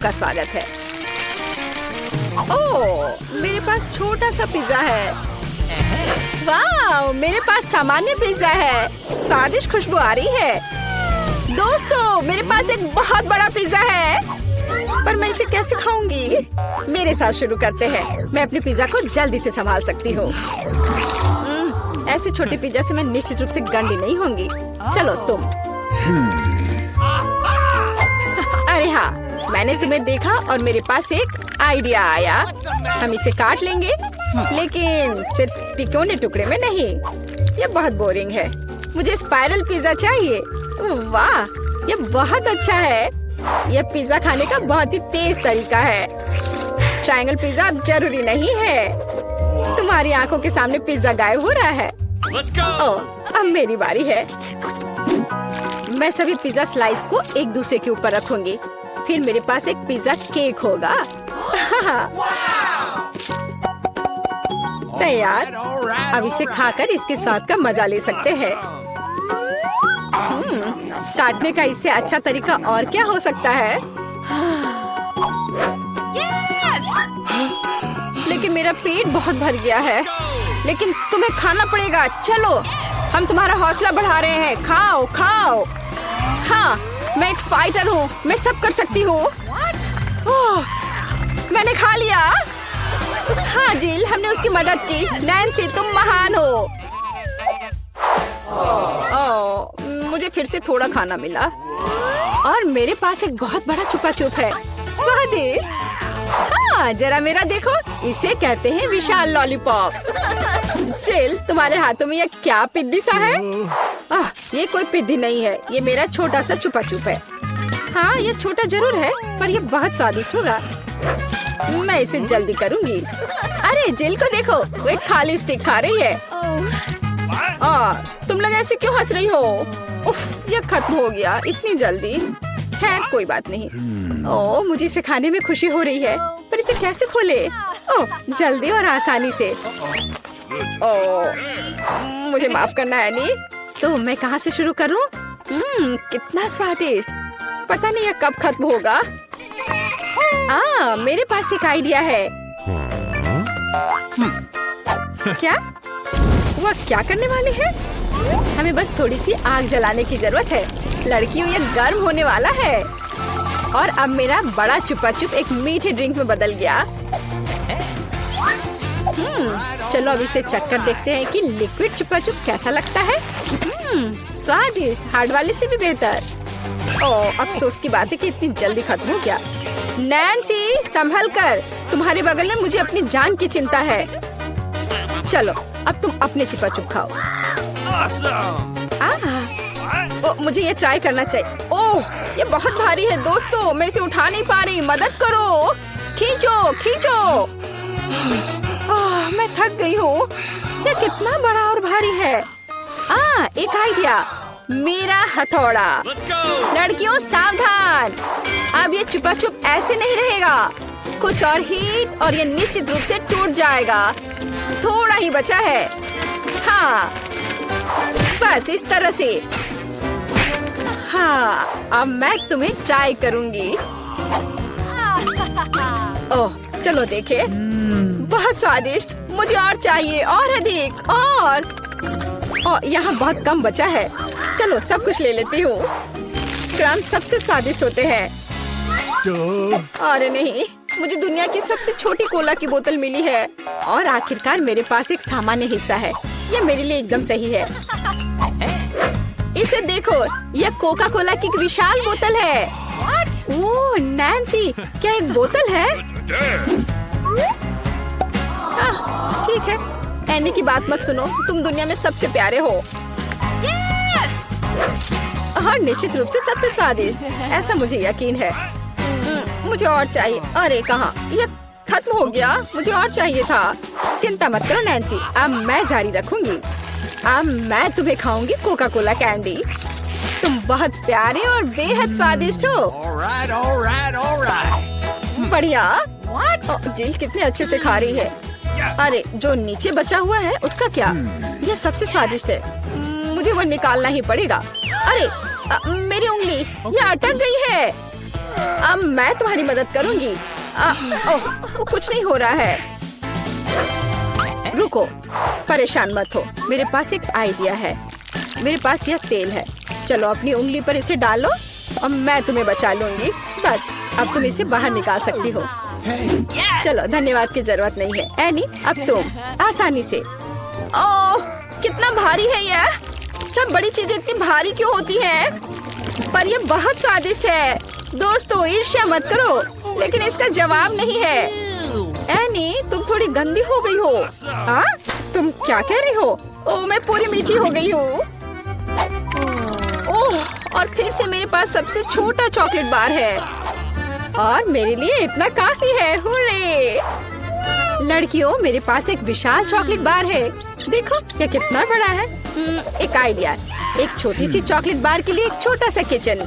का स्वागत है। ओह, मेरे पास छोटा सा पिज्जा है। वाह, मेरे पास सामान्य पिज्जा है। स्वादिष्ट खुशबू आ रही है। दोस्तों, मेरे पास एक बहुत बड़ा पिज्जा है, पर मैं इसे कैसे खाऊंगी? मेरे साथ शुरू करते हैं। मैं अपने पिज्जा को जल्दी से संभाल सकती हूँ। ऐसे छोटे पिज्जा से मैं निश्चित रूप से गंदी नहीं होंगी। चलो तुम। अरे हाँ, मैंने तुम्हें देखा और मेरे पास एक आइडिया आया। हम इसे काट लेंगे, लेकिन सिर्फ तिकोने टुकड़े में नहीं। ये बहुत बोरिंग है। मुझे स्पाइरल पिज्जा चाहिए। वाह, ये बहुत अच्छा है। यह पिज्जा खाने का बहुत ही तेज तरीका है। ट्रायंगल पिज्जा अब जरूरी नहीं है। तुम्हारी आंखों के सामने पिज्जा गायब हो रहा है। ओह, अब मेरी बारी है। मैं सभी पिज्जा स्लाइस को एक दूसरे के ऊपर रखूंगी। फिर मेरे पास एक पिज्जा केक होगा। तैयार। अब इसे खाकर इसके स्वाद का मजा ले सकते हैं। काटने का इससे अच्छा तरीका और क्या हो सकता है? लेकिन मेरा पेट बहुत भर गया है। लेकिन तुम्हें खाना पड़ेगा। चलो, हम तुम्हारा हौसला बढ़ा रहे हैं। खाओ खाओ। हाँ, मैं एक फाइटर हूँ। मैं सब कर सकती हूँ। मैंने खा लिया। हाँ जिल, हमने उसकी मदद की। नैन्सी, तुम महान हो। मुझे फिर से थोड़ा खाना मिला और मेरे पास एक बहुत बड़ा छुपा छुप है। स्वादिष्ट। हाँ, जरा मेरा देखो। इसे कहते हैं विशाल लॉलीपॉप। जिल, तुम्हारे हाथों में यह क्या पिद्दी सा है? ये कोई पिद्दी नहीं है। ये मेरा छोटा सा छुपा छुप है। हाँ, ये छोटा जरूर है, पर ये बहुत स्वादिष्ट होगा। मैं इसे जल्दी करूंगी। अरे जिल को देखो, वो एक खाली स्टिक खा रही है। तुम लोग ऐसे क्यों हंस रही हो? उफ, ये खत्म हो गया इतनी जल्दी। खैर, कोई बात नहीं। मुझे इसे खाने में खुशी हो रही है, पर इसे कैसे खोले? जल्दी और आसानी से। मुझे माफ करना एनी। तो मैं कहाँ से शुरू करूँ? कितना स्वादिष्ट। पता नहीं यह कब खत्म होगा। मेरे पास एक आइडिया है। क्या? वह क्या करने वाली है? हमें बस थोड़ी सी आग जलाने की जरूरत है। लड़कियों, ये गर्म होने वाला है। और अब मेरा बड़ा छुपा छुप एक मीठे ड्रिंक में बदल गया। चलो अब इसे चक्कर देखते हैं कि लिक्विड छुपा छुप कैसा लगता है। स्वादिष्ट, हार्ड वाले से भी बेहतर। अफसोस की बात है कि इतनी जल्दी खत्म हो गया। नैन्सी, संभल कर। तुम्हारे बगल में मुझे अपनी जान की चिंता है। चलो, अब तुम अपने छुपा छुप खाओ। मुझे ये ट्राई करना चाहिए। ये बहुत भारी है दोस्तों, मैं इसे उठा नहीं पा रही। मदद करो। खींचो खींचो। मैं थक गई हूँ। ये कितना बड़ा और भारी है। एक आइडिया। मेरा हथौड़ा। लड़कियों, सावधान। अब ये छुपा छुप ऐसे नहीं रहेगा। कुछ और हीट और ये निश्चित रूप से टूट जाएगा। थोड़ा ही बचा है। हाँ, बस इस तरह से। हाँ, अब मैं तुम्हें ट्राई करूंगी। चलो देखे। बहुत स्वादिष्ट। मुझे और चाहिए, और अधिक। और यहाँ बहुत कम बचा है। चलो सब कुछ ले लेती हूँ। क्रंच सबसे स्वादिष्ट होते हैं। अरे नहीं, मुझे दुनिया की सबसे छोटी कोला की बोतल मिली है। और आखिरकार मेरे पास एक सामान्य हिस्सा है। यह मेरे लिए एकदम सही है। इसे देखो, यह कोका कोला की एक विशाल बोतल है। ओह नैन्सी, क्या एक बोतल है? ठीक है, एनी की बात मत सुनो। तुम दुनिया में सबसे प्यारे हो। और निश्चित रूप से सबसे स्वादिष्ट, ऐसा मुझे यकीन है। मुझे और चाहिए। अरे कहाँ, यह खत्म हो गया। मुझे और चाहिए था। चिंता मत करो नैन्सी, अब मैं जारी रखूंगी। अब मैं तुम्हें खाऊंगी कोका कोला कैंडी। तुम बहुत प्यारे और बेहद स्वादिष्ट हो। बढ़िया। जिल कितने अच्छे से खा रही है। अरे जो नीचे बचा हुआ है उसका क्या? यह सबसे स्वादिष्ट है। मुझे वो निकालना ही पड़ेगा। अरे मेरी उंगली, यह अटक गई है। अब मैं तुम्हारी मदद करूंगी। ओह, वो कुछ नहीं हो रहा है। रुको, परेशान मत हो, मेरे पास एक आइडिया है। मेरे पास यह तेल है, चलो अपनी उंगली पर इसे डालो और मैं तुम्हें बचा लूंगी। बस अब तुम इसे बाहर निकाल सकती हो। चलो, धन्यवाद की जरूरत नहीं है। एनी, अब तुम आसानी से। ओह, कितना भारी है यह। सब बड़ी चीजें इतनी भारी क्यों होती हैं? पर यह बहुत स्वादिष्ट है। दोस्तों, ईर्ष्या मत करो, लेकिन इसका जवाब नहीं है। एनी, तुम थोड़ी गंदी हो गई हो। हाँ? तुम क्या कह रही हो? ओह, मैं पूरी मीठी हो गई हूँ। ओह, और फिर से मेरे पास सबसे छोटा चॉकलेट बार है और मेरे लिए इतना काफी है। हुर्रे! लड़कियों, मेरे पास एक विशाल चॉकलेट बार है। देखो, यह कितना बड़ा है। एक आइडिया, एक छोटी सी चॉकलेट बार के लिए एक छोटा सा किचन।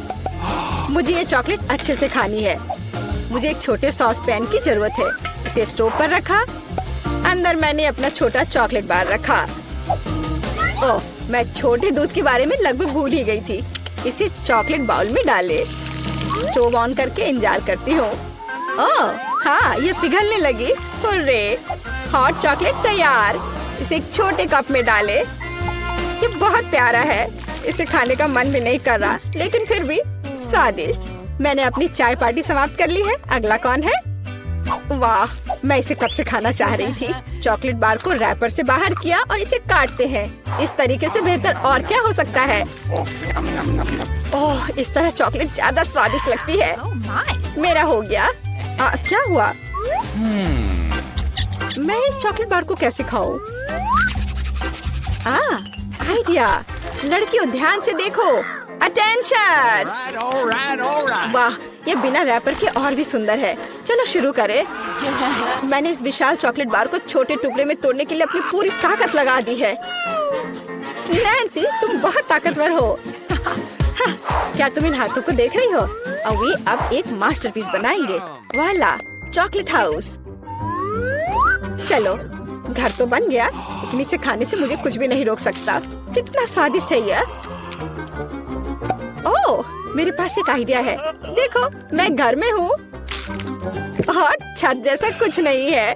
मुझे ये चॉकलेट अच्छे से खानी है। मुझे एक छोटे सॉस पैन की जरूरत है। इसे स्टोव पर रखा, अंदर मैंने अपना छोटा चॉकलेट बार रखा। ओह, मैं छोटे दूध के बारे में लगभग भूल ही गई थी। इसे चॉकलेट बाउल में डाले, स्टोव ऑन करके इंतजार करती हूँ। ओह हाँ, ये पिघलने लगी। हुर्रे! हॉट चॉकलेट तैयार। इसे एक छोटे कप में डाले। ये बहुत प्यारा है, इसे खाने का मन भी नहीं कर रहा, लेकिन फिर भी स्वादिष्ट। मैंने अपनी चाय पार्टी समाप्त कर ली है। अगला कौन है? वाह, मैं इसे कब से खाना चाह रही थी। चॉकलेट बार को रैपर से बाहर किया और इसे काटते हैं। इस तरीके से बेहतर और क्या हो सकता है? ओह, इस तरह चॉकलेट ज्यादा स्वादिष्ट लगती है। मेरा हो गया। क्या हुआ? मैं इस चॉकलेट बार को कैसे खाऊं? आइडिया। लड़कियों, ध्यान से देखो। अटेंशन! वाह, ये बिना रैपर के और भी सुंदर है। चलो शुरू करें। मैंने इस विशाल चॉकलेट बार को छोटे टुकड़े में तोड़ने के लिए अपनी पूरी ताकत लगा दी है। नैन्सी, तुम बहुत ताकतवर हो। क्या तुम इन हाथों को देख रही हो? वे अब एक मास्टरपीस बनाएंगे। वाला, चॉकलेट हाउस। चलो, घर तो बन गया, लेकिन इसे खाने से मुझे कुछ भी नहीं रोक सकता। कितना स्वादिष्ट है यह। ओह, मेरे पास एक आइडिया है। देखो, मैं घर में हूँ और छत जैसा कुछ नहीं है।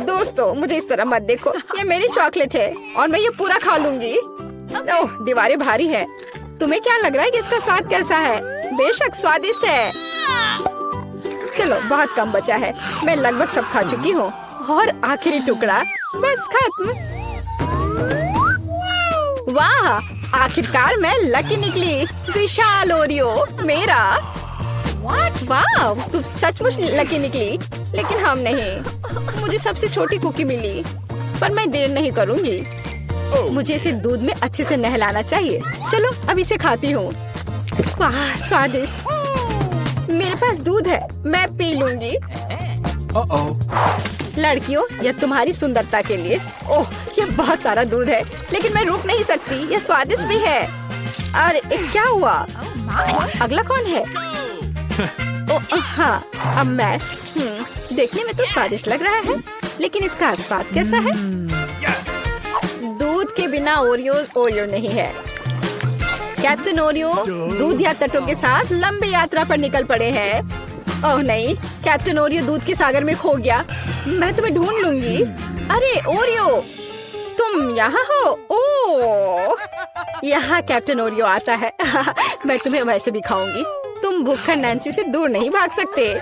दोस्तों, मुझे इस तरह मत देखो। ये मेरी चॉकलेट है और मैं ये पूरा खा लूंगी। ओह, दीवारें भारी हैं। तुम्हें क्या लग रहा है कि इसका स्वाद कैसा है? बेशक स्वादिष्ट है। चलो, बहुत कम बचा है। मैं लगभग सब खा चुकी हूँ और आखिरी टुकड़ा बस खत्म। वाह, आखिरकार मैं लकी निकली। विशाल ओरियो मेरा। वाह, तुम सचमुच लकी निकली, लेकिन हम नहीं। मुझे सबसे छोटी कुकी मिली, पर मैं देर नहीं करूँगी। मुझे इसे दूध में अच्छे से नहलाना चाहिए। चलो, अब इसे खाती हूँ। वाह, स्वादिष्ट। मेरे पास दूध है, मैं पी लूंगी। लड़कियों, यह तुम्हारी सुंदरता के लिए। ओह, यह बहुत सारा दूध है, लेकिन मैं रुक नहीं सकती। यह स्वादिष्ट भी है। अरे, क्या हुआ? अगला कौन है? ओह हाँ, अब मैं। देखने में तो स्वादिष्ट लग रहा है, लेकिन इसका स्वाद कैसा है? दूध के बिना ओरियो नहीं है। कैप्टन ओरियो दूध या तटों के साथ लंबी यात्रा पर निकल पड़े हैं। ओह नहीं, कैप्टन ओरियो दूध के सागर में खो गया। मैं तुम्हें ढूंढ लूंगी। अरे ओरियो, तुम यहाँ हो? ओह, यहाँ कैप्टन ओरियो आता है। मैं तुम्हें वैसे भी खाऊंगी। तुम भूखा नैन्सी से दूर नहीं भाग सकते।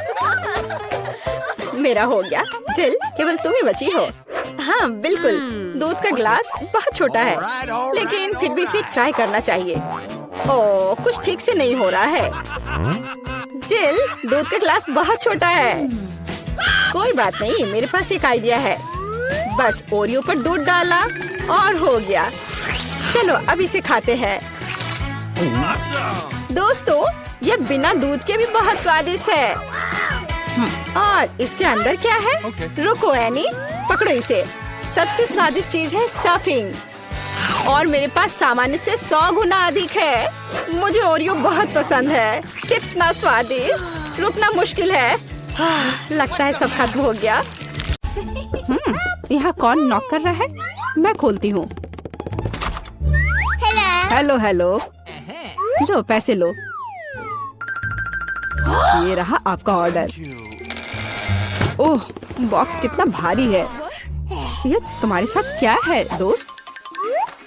मेरा हो गया। जिल, केवल तुम ही बची हो। हाँ बिल्कुल, दूध का ग्लास बहुत छोटा है, लेकिन फिर भी इसे ट्राई करना चाहिए। ओह, कुछ ठीक से नहीं हो रहा है। जिल, दूध का ग्लास बहुत छोटा है। कोई बात नहीं, मेरे पास एक आइडिया है। बस ओरियो पर दूध डाला और हो गया। चलो, अब इसे खाते हैं। दोस्तों, ये बिना दूध के भी बहुत स्वादिष्ट है। और इसके अंदर क्या है? रुको एनी, पकड़ो इसे। सबसे स्वादिष्ट चीज है स्टफिंग, और मेरे पास सामान्य से 100 गुना अधिक है। मुझे ओरियो बहुत पसंद है। कितना स्वादिष्ट, रुकना मुश्किल है। लगता है सब खत्म हो गया। यहाँ कौन नॉक कर रहा है? मैं खोलती हूँ। हेलो हेलो, लो पैसे लो। ये रहा आपका ऑर्डर। ओह, बॉक्स कितना भारी है। ये तुम्हारे साथ क्या है दोस्त?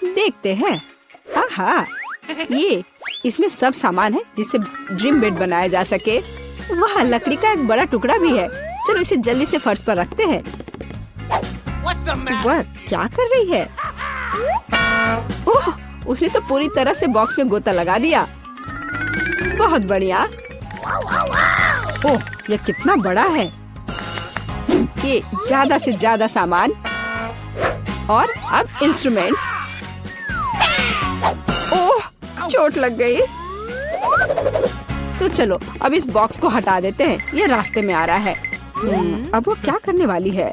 देखते हैं। हाँ, ये इसमें सब सामान है जिससे ड्रीम बेड बनाया जा सके। वहाँ लकड़ी का एक बड़ा टुकड़ा भी है। चलो इसे जल्दी से फर्श पर रखते हैं। वह क्या कर रही है? ओह, उसने तो पूरी तरह से बॉक्स में गोता लगा दिया। बहुत बढ़िया। ओह, यह कितना बड़ा है। ये ज्यादा से ज्यादा सामान और अब इंस्ट्रूमेंट्स। ओह, चोट लग गई। तो चलो अब इस बॉक्स को हटा देते हैं। ये रास्ते में आ रहा है। अब वो क्या करने वाली है?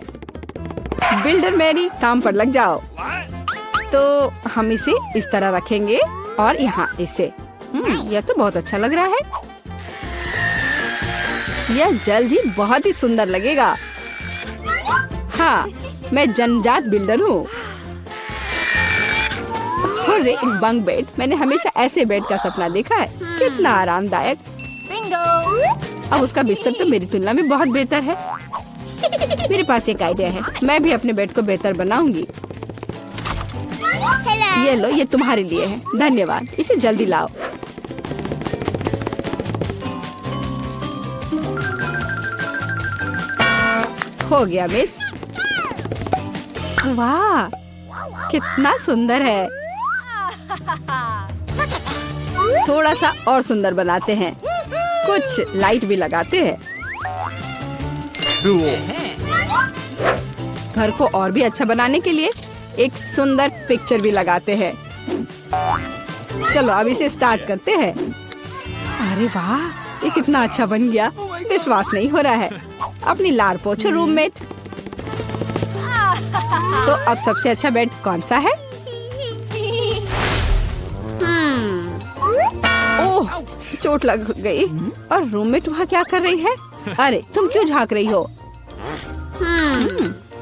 बिल्डर मैरी, काम पर लग जाओ। तो हम इसे इस तरह रखेंगे और यहाँ इसे। यह तो बहुत अच्छा लग रहा है। यह जल्द ही बहुत ही सुंदर लगेगा। हाँ, मैं जन्मजात बिल्डर हूँ। एक बंक बेड, मैंने हमेशा ऐसे बेड का सपना देखा है। कितना आरामदायक। अब उसका बिस्तर तो मेरी तुलना में बहुत बेहतर है। मेरे पास एक आइडिया है। मैं भी अपने बेड को बेहतर बनाऊंगी। ये लो, ये तुम्हारे लिए है। धन्यवाद। इसे जल्दी लाओ। हो गया मिस। वाह, कितना सुंदर है। थोड़ा सा और सुंदर बनाते हैं। कुछ लाइट भी लगाते हैं। घर को और भी अच्छा बनाने के लिए एक सुंदर पिक्चर भी लगाते हैं। चलो अब इसे स्टार्ट करते हैं। अरे वाह, ये कितना अच्छा बन गया। विश्वास नहीं हो रहा है। अपनी लार पोछो रूममेट। तो अब सबसे अच्छा बेड कौन सा है? ओह, चोट लग गई। और रूममेट वहाँ क्या कर रही है? अरे तुम क्यों झांक रही हो?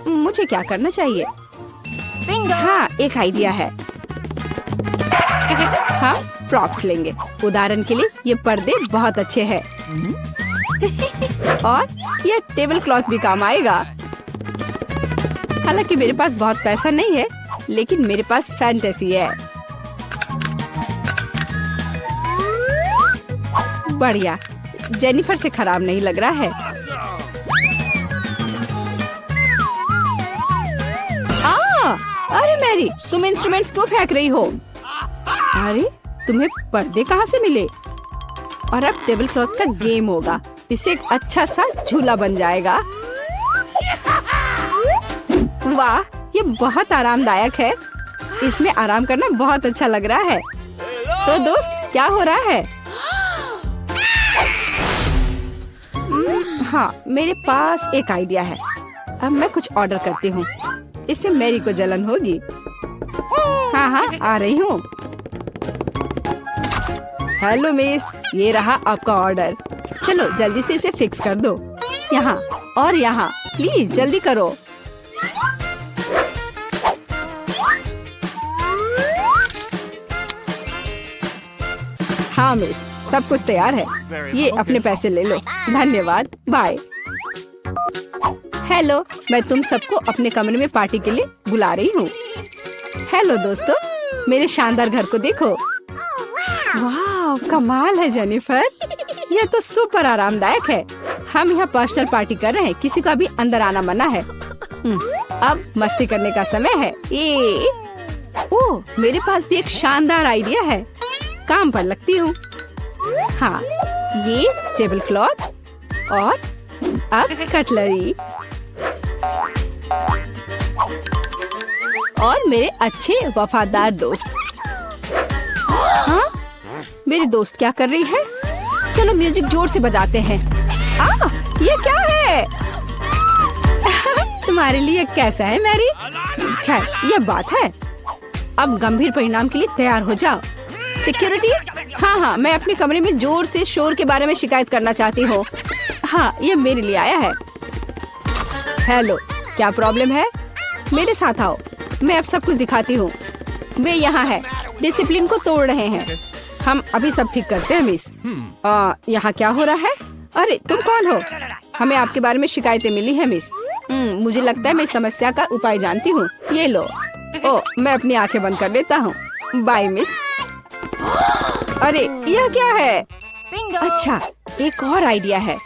मुझे क्या करना चाहिए? हाँ, एक आइडिया है। हाँ, प्रॉप्स लेंगे। उदाहरण के लिए ये पर्दे बहुत अच्छे हैं। और ये टेबल क्लॉथ भी काम आएगा। हालांकि मेरे पास बहुत पैसा नहीं है, लेकिन मेरे पास फैंटेसी है। बढ़िया, जेनिफर से खराब नहीं लग रहा है। अरे मैरी, तुम इंस्ट्रूमेंट्स क्यों फेंक रही हो? अरे तुम्हें पर्दे कहाँ से मिले? और अब टेबल क्लॉथ का गेम होगा। इससे एक अच्छा सा झूला बन जाएगा। वाह, ये बहुत आरामदायक है। इसमें आराम करना बहुत अच्छा लग रहा है। तो दोस्त, क्या हो रहा है? हाँ, मेरे पास एक आइडिया है। अब मैं कुछ ऑर्डर करती हूँ। इससे मैरी को जलन होगी। हाँ, आ रही हूँ। हेलो मिस, ये रहा आपका ऑर्डर। चलो जल्दी से इसे फिक्स कर दो। यहाँ और यहाँ, प्लीज जल्दी करो। हाँ मिस, सब कुछ तैयार है। ये अपने पैसे ले लो। धन्यवाद, बाय। हेलो, मैं तुम सबको अपने कमरे में पार्टी के लिए बुला रही हूँ। हेलो दोस्तों, मेरे शानदार घर को देखो। वाह, कमाल है जेनिफर। यह तो सुपर आरामदायक है। हम यहाँ पर्सनल पार्टी कर रहे हैं। किसी का भी अंदर आना मना है। अब मस्ती करने का समय है। ओह, मेरे पास भी एक शानदार आइडिया है। काम पर लगती हूँ। हाँ, ये टेबल क्लॉथ और अब कटलरी और मेरे अच्छे वफादार दोस्त। हाँ, मेरी दोस्त क्या कर रही है? चलो म्यूजिक जोर से बजाते हैं। ये क्या है? तुम्हारे लिए कैसा है मैरी? खैर, ये बात है। अब गंभीर परिणाम के लिए तैयार हो जाओ। सिक्योरिटी, हाँ, मैं अपने कमरे में जोर से शोर के बारे में शिकायत करना चाहती हूँ। हाँ, ये मेरे लिए आया है। हेलो, क्या प्रॉब्लम है? मेरे साथ आओ, मैं अब सब कुछ दिखाती हूँ। वे यहाँ है, डिसिप्लिन को तोड़ रहे हैं। हम अभी सब ठीक करते हैं मिस। यहाँ क्या हो रहा है? अरे तुम कौन हो? हमें आपके बारे में शिकायतें मिली है मिस। मुझे लगता है मैं इस समस्या का उपाय जानती हूँ। ये लो। ओ, मैं अपनी आंखें बंद कर लेता हूँ। Bye miss. अरे यह क्या है? अच्छा, एक और आइडिया है।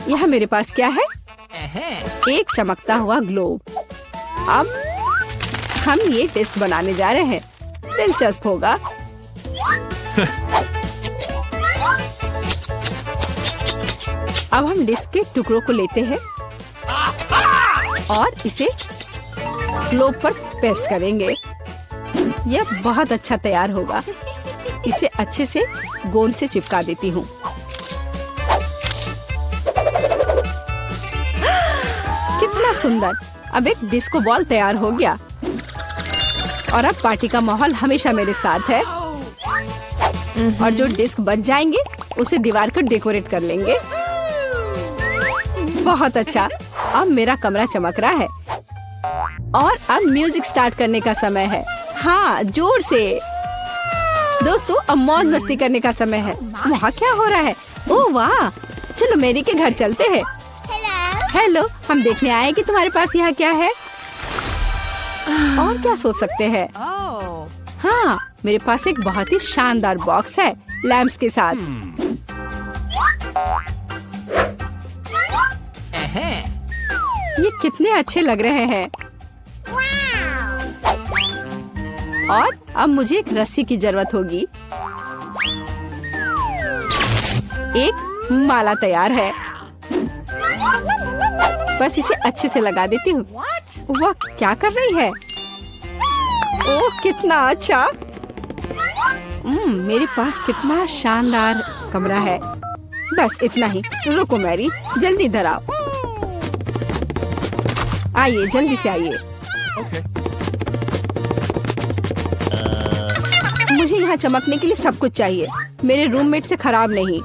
यहाँ मेरे पास क्या है? एक चमकता हुआ ग्लोब। अब हम ये टेस्ट बनाने जा रहे हैं। दिलचस्प होगा। अब हम डिस्क के टुकड़ों को लेते हैं और इसे ग्लोब पर पेस्ट करेंगे। यह बहुत अच्छा तैयार होगा। इसे अच्छे से गोंद से चिपका देती हूँ। कितना सुंदर। अब एक डिस्को बॉल तैयार हो गया और अब पार्टी का माहौल हमेशा मेरे साथ है। और जो डिस्क बच जाएंगे उसे दीवार को डेकोरेट कर लेंगे। बहुत अच्छा। अब मेरा कमरा चमक रहा है और अब म्यूजिक स्टार्ट करने का समय है। हाँ, जोर से। दोस्तों, अब मौज मस्ती करने का समय है। वहाँ क्या हो रहा है? ओह वाह, चलो मेरी के घर चलते हैं। हेलो, हम देखने आए कि तुम्हारे पास यहाँ क्या है। और क्या सोच सकते हैं? हाँ, मेरे पास एक बहुत ही शानदार बॉक्स है लैंप्स के साथ। ये कितने अच्छे लग रहे हैं। और अब मुझे एक रस्सी की जरूरत होगी। एक माला तैयार है। बस इसे अच्छे से लगा देती हूँ। वह क्या कर रही है? ओह, कितना अच्छा। मेरे पास कितना शानदार कमरा है। बस इतना ही। रुको मैरी, जल्दी इधर आओ। आइए, जल्दी से आइए। मुझे यहाँ चमकने के लिए सब कुछ चाहिए। मेरे रूममेट से खराब नहीं।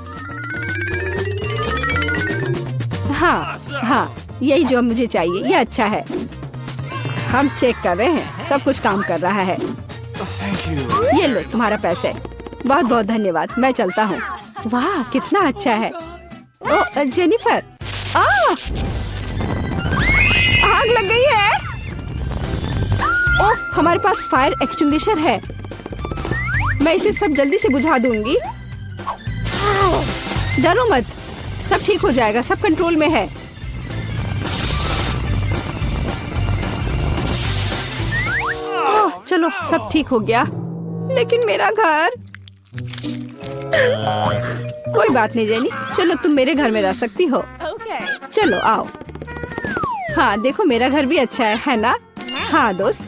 हाँ, यही जो मुझे चाहिए। ये अच्छा है। हम चेक कर रहे हैं, सब कुछ काम कर रहा है। ये लो तुम्हारा पैसे। बहुत बहुत धन्यवाद। मैं चलता हूँ। वाह, कितना अच्छा है। ओ जेनिफर, आग लग गई है। ओह, हमारे पास फायर एक्सटिंग्विशर है। मैं इसे सब जल्दी से बुझा दूंगी। डरो मत, सब ठीक हो जाएगा। सब कंट्रोल में है। ओह, चलो सब ठीक हो गया। लेकिन मेरा घर। कोई बात नहीं जेनी, चलो तुम मेरे घर में रह सकती हो। चलो आओ। हाँ, देखो मेरा घर भी अच्छा है ना? हाँ दोस्त,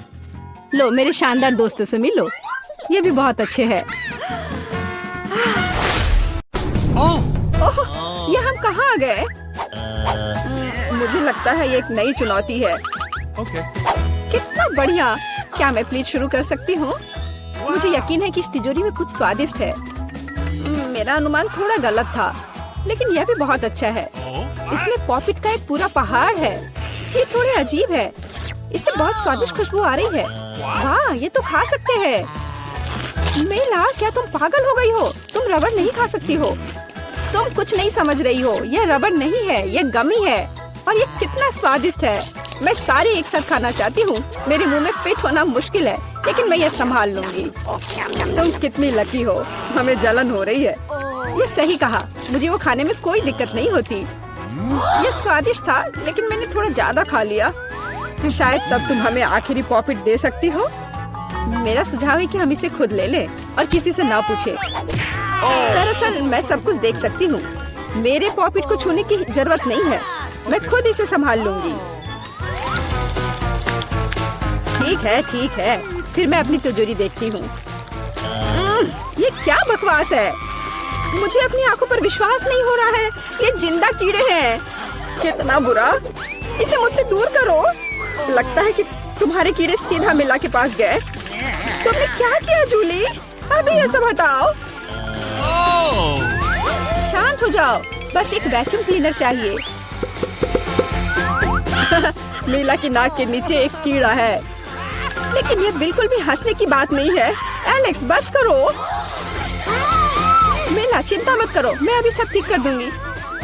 लो मेरे शानदार दोस्तों से मिलो। ये भी बहुत अच्छे हैं। ओह, ये हम कहाँ आ गए? मुझे लगता है ये एक नई चुनौती है। कितना बढ़िया। क्या मैं प्लीज शुरू कर सकती हूँ? मुझे यकीन है कि इस तिजोरी में कुछ स्वादिष्ट है। मेरा अनुमान थोड़ा गलत था, लेकिन यह भी बहुत अच्छा है। इसमें पॉपिट का एक पूरा पहाड़ है। ये थोड़े अजीब है। इससे बहुत स्वादिष्ट खुशबू आ रही है। वाह, ये तो खा सकते हैं। मेला, क्या तुम पागल हो गई हो? तुम रबड़ नहीं खा सकती हो। तुम कुछ नहीं समझ रही हो। यह रबड़ नहीं है, यह गमी है। और ये कितना स्वादिष्ट है। मैं सारी एक साथ खाना चाहती हूँ। मेरे मुंह में फिट होना मुश्किल है, लेकिन मैं ये संभाल लूंगी। तुम कितनी लकी हो। हमें जलन हो रही है। ये सही कहा। मुझे वो खाने में कोई दिक्कत नहीं होती। ये स्वादिष्ट था, लेकिन मैंने थोड़ा ज्यादा खा लिया। शायद तब तुम हमें आखिरी पॉपिट दे सकती हो। मेरा सुझाव है कि हम इसे खुद ले लें और किसी से ना पूछे। दरअसल मैं सब कुछ देख सकती हूँ। मेरे पॉपिट को छूने की जरूरत नहीं है। मैं खुद इसे संभाल लूंगी। ठीक है। फिर मैं अपनी तिजोरी देखती हूँ। ये क्या बकवास है? मुझे अपनी आंखों पर विश्वास नहीं हो रहा है। ये जिंदा कीड़े हैं। कितना बुरा। इसे मुझसे दूर करो। लगता है कि तुम्हारे कीड़े सीधा मिला के पास गए। तुमने क्या किया जूली? अभी ये सब हटाओ। शांत हो जाओ। बस एक वैक्यूम क्लीनर चाहिए। मीला की नाक के नीचे एक कीड़ा है। लेकिन ये बिल्कुल भी हंसने की बात नहीं है। एलेक्स, बस करो। मीला, चिंता मत करो, मैं अभी सब ठीक कर दूंगी।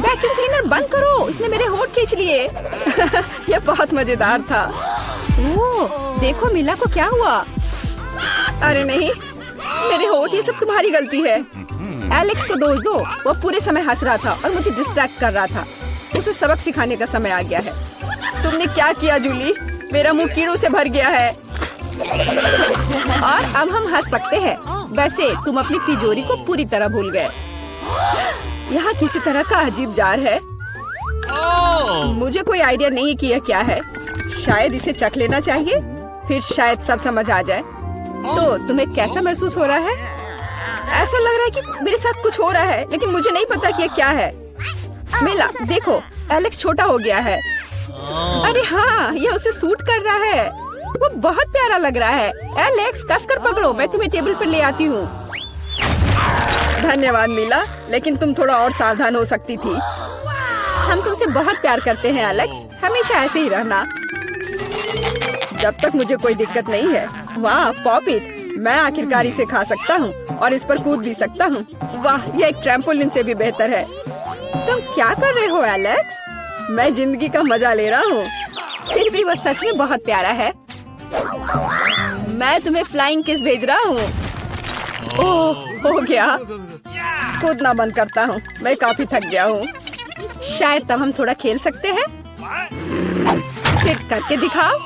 वैक्यूम क्लीनर बंद करो, इसने मेरे होंठ खींच लिए। यह बहुत मजेदार था। ओह, देखो मिला को क्या हुआ। अरे नहीं, मेरे होंठ, ये सब तुम्हारी गलती है। एलेक्स को दोष दो, वो पूरे समय हंस रहा था और मुझे डिस्ट्रैक्ट कर रहा था। उसे सबक सिखाने का समय आ गया है। तुमने क्या किया जूली? मेरा मुंह कीड़ों से भर गया है। और अब हम हंस सकते हैं। वैसे तुम अपनी तिजोरी को पूरी तरह भूल गए। यहाँ किसी तरह का अजीब जार है। मुझे कोई आइडिया नहीं कि यह क्या है। शायद इसे चख लेना चाहिए, फिर शायद सब समझ आ जाए। तो तुम्हें कैसा महसूस हो रहा है? ऐसा लग रहा है कि मेरे साथ कुछ हो रहा है, लेकिन मुझे नहीं पता कि यह क्या है। मिला, देखो, एलेक्स छोटा हो गया है। अरे हाँ, यह उसे सूट कर रहा है। वो बहुत प्यारा लग रहा है। एलेक्स, कसकर पकड़ो, मैं तुम्हें टेबल पर ले आती हूँ। धन्यवाद मिला, लेकिन तुम थोड़ा और सावधान हो सकती थी। हम तुमसे बहुत प्यार करते हैं एलेक्स, हमेशा ऐसे ही रहना। जब तक मुझे कोई दिक्कत नहीं है। वाह पॉपिट, मैं आखिरकार इसे खा सकता हूँ और इस पर कूद भी सकता हूँ। वाह, यह एक ट्रैम्पोलिन से भी बेहतर है। तुम क्या कर रहे हो एलेक्स? मैं जिंदगी का मजा ले रहा हूँ। फिर भी वो सच में बहुत प्यारा है। मैं तुम्हें फ्लाइंग किस भेज रहा हूँ। ओह, हो गया। कूदना बंद करता हूँ, मैं काफी थक गया हूँ। शायद तब हम थोड़ा खेल सकते हैं। फिर करके दिखाओ।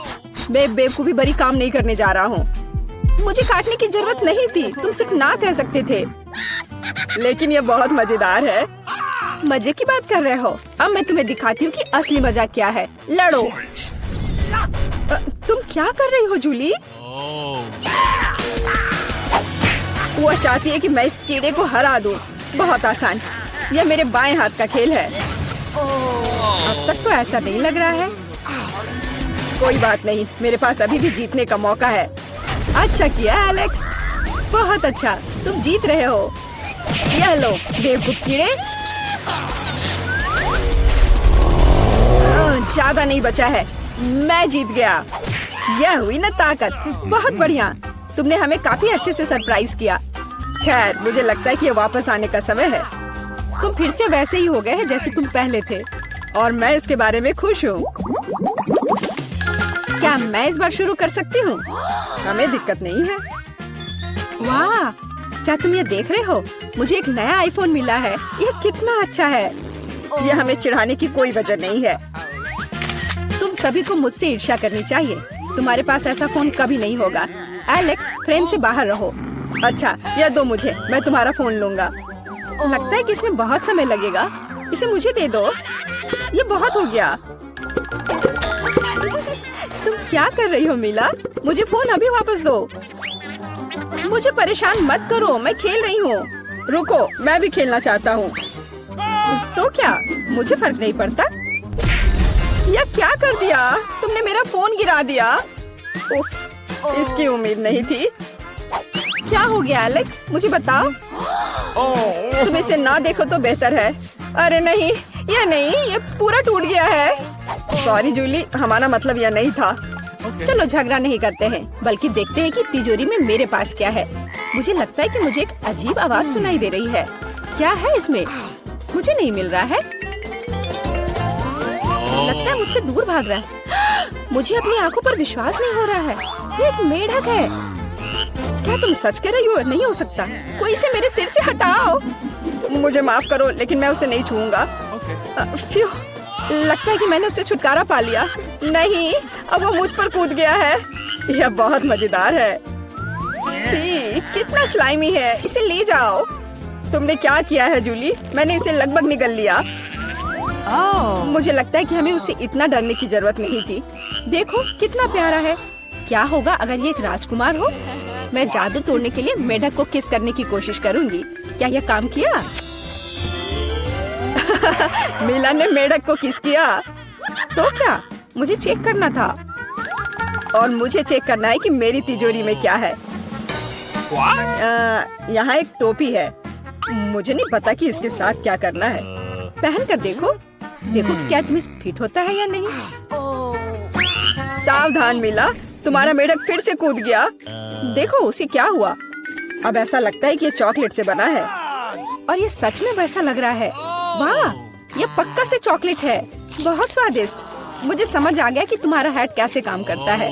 मैं बेवकूफी भरी काम नहीं करने जा रहा हूँ। मुझे काटने की जरूरत नहीं थी, तुम सिर्फ ना कह सकते थे। लेकिन यह बहुत मजेदार है। मजे की बात कर रहे हो? अब मैं तुम्हें दिखाती हूँ कि असली मजा क्या है। लड़ो। तुम क्या कर रही हो जूली? वो चाहती है कि मैं इस कीड़े को हरा दूं। बहुत आसान। यह मेरे बाएं हाथ का खेल है। अब तक तो ऐसा नहीं लग रहा है। कोई बात नहीं, मेरे पास अभी भी जीतने का मौका है। अच्छा किया एलेक्स, बहुत अच्छा, तुम जीत रहे हो। यह लो बेवकूफ कीड़े। ज्यादा नहीं बचा है, मैं जीत गया। यह हुई ना ताकत। बहुत बढ़िया, तुमने हमें काफी अच्छे से सरप्राइज किया। खैर, मुझे लगता है कि ये वापस आने का समय है। तुम फिर से वैसे ही हो गए हैं जैसे तुम पहले थे, और मैं इसके बारे में खुश हूँ। क्या मैं इस बार शुरू कर सकती हूँ? हमें दिक्कत नहीं है। वाह, क्या तुम ये देख रहे हो? मुझे एक नया आईफोन मिला है। यह कितना अच्छा है। यह हमें चिढ़ाने की कोई वजह नहीं है। तुम सभी को मुझसे ईर्ष्या करनी चाहिए। तुम्हारे पास ऐसा फोन कभी नहीं होगा। एलेक्स, फ्रेम से बाहर रहो। अच्छा, यह दो मुझे, मैं तुम्हारा फोन लूंगा। लगता है कि इसमें बहुत समय लगेगा। इसे मुझे दे दो। ये बहुत हो गया। तुम क्या कर रही हो मिला? मुझे फोन अभी वापस दो। मुझे परेशान मत करो, मैं खेल रही हूँ। रुको, मैं भी खेलना चाहता हूँ। तो क्या, मुझे फर्क नहीं पड़ता। यह क्या कर दिया तुमने? मेरा फोन गिरा दिया। उफ, इसकी उम्मीद नहीं थी। क्या हो गया एलेक्स, मुझे बताओ। तुम इसे ना देखो तो बेहतर है। अरे नहीं, यह नहीं, ये पूरा टूट गया है। सॉरी जूली, हमारा मतलब यह नहीं था। चलो झगड़ा नहीं करते हैं, बल्कि देखते हैं कि तिजोरी में मेरे पास क्या है। मुझे लगता है कि मुझे एक अजीब आवाज सुनाई दे रही है। क्या है इसमें? मुझे नहीं मिल रहा है। लगता है मुझसे दूर भाग रहा है। मुझे अपनी आंखों पर विश्वास नहीं हो रहा है। ये एक मेढक है। क्या तुम सच कह रही हो? नहीं हो सकता। कोई इसे मेरे सिर से हटाओ। मुझे माफ करो, लेकिन मैं उसे नहीं छूऊंगा। फ्यू, लगता है कि मैंने उससे छुटकारा पा लिया। नहीं, अब वो मुझ पर कूद गया है। यह बहुत मजेदार है। छी, कितना स्लाइमी है। इसे ले जाओ। तुमने क्या किया है जूली? मैंने इसे लगभग निगल लिया। मुझे लगता है कि हमें उससे इतना डरने की जरूरत नहीं थी। देखो कितना प्यारा है। क्या होगा अगर ये एक राजकुमार हो? मैं जादू तोड़ने के लिए मेढक को किस करने की कोशिश करूंगी। क्या यह काम किया? मिला ने मेढक को किस किया। तो क्या, मुझे चेक करना था। और मुझे चेक करना है कि मेरी तिजोरी में क्या है। यहाँ एक टोपी है। मुझे नहीं पता कि इसके साथ क्या करना है। पहन कर देखो, देखो कि क्या तुम्हें फिट होता है या नहीं। सावधान मिला, तुम्हारा मेढक फिर से कूद गया। देखो उसे क्या हुआ। अब ऐसा लगता है कि ये चॉकलेट से बना है। और ये सच में वैसा लग रहा है। वाह, ये पक्का से चॉकलेट है, बहुत स्वादिष्ट। मुझे समझ आ गया कि तुम्हारा हैट कैसे काम करता है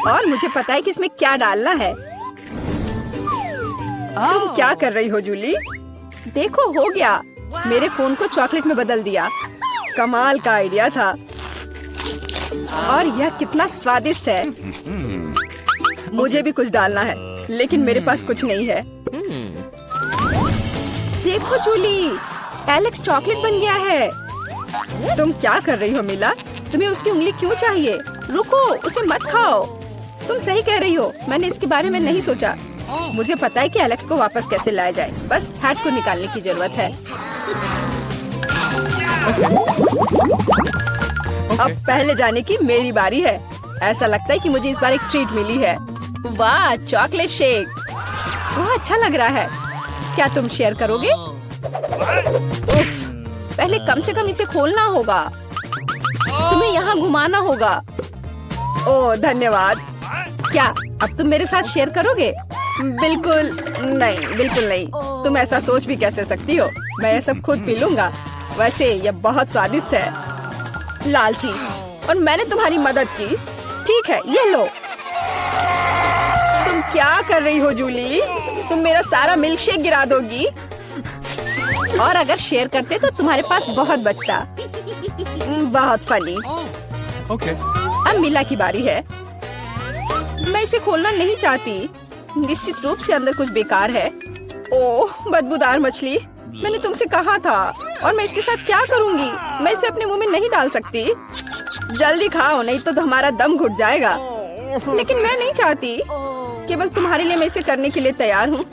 और मुझे पता है कि इसमें क्या डालना है। तुम क्या कर रही हो जूली? देखो हो गया, मेरे फोन को चॉकलेट में बदल दिया। कमाल का आइडिया था और यह कितना स्वादिष्ट है। मुझे भी कुछ डालना है लेकिन मेरे पास कुछ नहीं है। देखो जूली, एलेक्स चॉकलेट बन गया है। तुम क्या कर रही हो मिला? तुम्हें उसकी उंगली क्यों चाहिए? रुको, उसे मत खाओ। तुम सही कह रही हो, मैंने इसके बारे में नहीं सोचा। मुझे पता है कि एलेक्स को वापस कैसे लाया जाए, बस हैट को निकालने की जरूरत है। अब पहले जाने की मेरी बारी है। ऐसा लगता है कि मुझे इस बार एक ट्रीट मिली है। वाह, चॉकलेट शेक, वह अच्छा लग रहा है। क्या तुम शेयर करोगे? उफ, पहले कम से कम इसे खोलना होगा। तुम्हें यहाँ घुमाना होगा। ओह धन्यवाद। क्या अब तुम मेरे साथ शेयर करोगे? बिल्कुल नहीं, बिल्कुल नहीं। तुम ऐसा सोच भी कैसे सकती हो? मैं ये सब खुद पी लूंगा। वैसे ये बहुत स्वादिष्ट है। लालची, और मैंने तुम्हारी मदद की। ठीक है, ये लो। तुम क्या कर रही हो जूली? तुम मेरा सारा मिल्क शेक गिरा दोगी। और अगर शेयर करते तो तुम्हारे पास बहुत बचता। बहुत फनी। अब मिला की बारी है। मैं इसे खोलना नहीं चाहती। निश्चित रूप से अंदर कुछ बेकार है। ओह, बदबूदार मछली। मैंने तुमसे कहा था। और मैं इसके साथ क्या करूंगी? मैं इसे अपने मुंह में नहीं डाल सकती। जल्दी खाओ, नहीं तो हमारा दम घुट जाएगा। लेकिन मैं नहीं चाहती। केवल तुम्हारे लिए मैं इसे करने के लिए तैयार हूँ।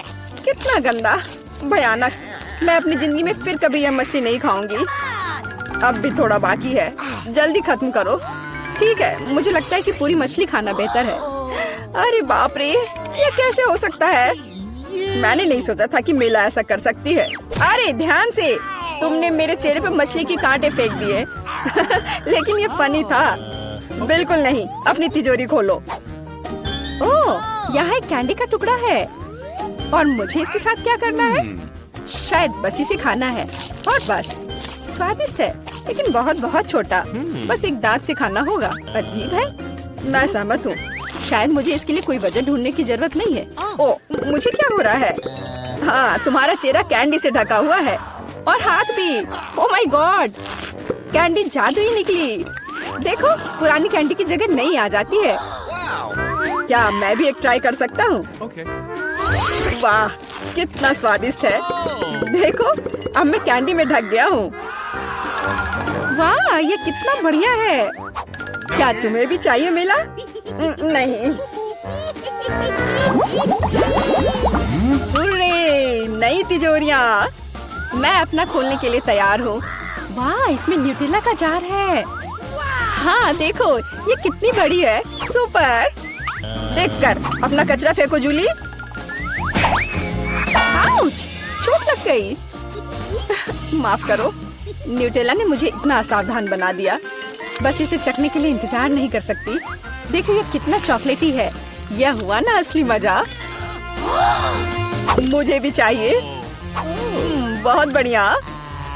कितना गंदा, भयानक। मैं अपनी जिंदगी में फिर कभी यह मछली नहीं खाऊंगी। अब भी थोड़ा बाकी है, जल्दी खत्म करो। ठीक है, मुझे लगता है कि पूरी मछली खाना बेहतर है। अरे बाप रे, ये कैसे हो सकता है? मैंने नहीं सोचा था कि मेला ऐसा कर सकती है। अरे ध्यान से, तुमने मेरे चेहरे पर मछली के कांटे फेंक दिए। लेकिन ये फनी था। बिल्कुल नहीं, अपनी तिजोरी खोलो। ओह, यहाँ एक कैंडी का टुकड़ा है और मुझे इसके साथ क्या करना है? शायद बस इसे खाना है और बस। स्वादिष्ट है लेकिन बहुत बहुत छोटा। बस एक दांत से खाना होगा। अजीब है। मैं सहमत हूँ। शायद मुझे इसके लिए कोई वजह ढूंढने की जरूरत नहीं है। ओह, मुझे क्या हो रहा है? हाँ, तुम्हारा चेहरा कैंडी से ढका हुआ है और हाथ भी। ओह माय गॉड, कैंडी जादुई निकली। देखो, पुरानी कैंडी की जगह नई आ जाती है। क्या मैं भी एक ट्राई कर सकता हूँ? वाह, कितना स्वादिष्ट है। देखो, अब मैं कैंडी में ढक गया हूँ। वाह, ये कितना बढ़िया है। क्या तुम्हें भी चाहिए मिला? नहीं। हुर्रे, नई तिजोरियाँ। मैं अपना खोलने के लिए तैयार हूँ। वाह, इसमें न्यूटेला का जार है। हाँ देखो, ये कितनी बड़ी है। सुपर। देखकर अपना कचरा फेंको जूली। आउच, चोट लग गई। माफ करो, न्यूटेला ने मुझे इतना असावधान बना दिया। बस इसे चखने के लिए इंतजार नहीं कर सकती। देखो ये कितना चॉकलेटी है। यह हुआ ना असली मजा। मुझे भी चाहिए। बहुत बढ़िया,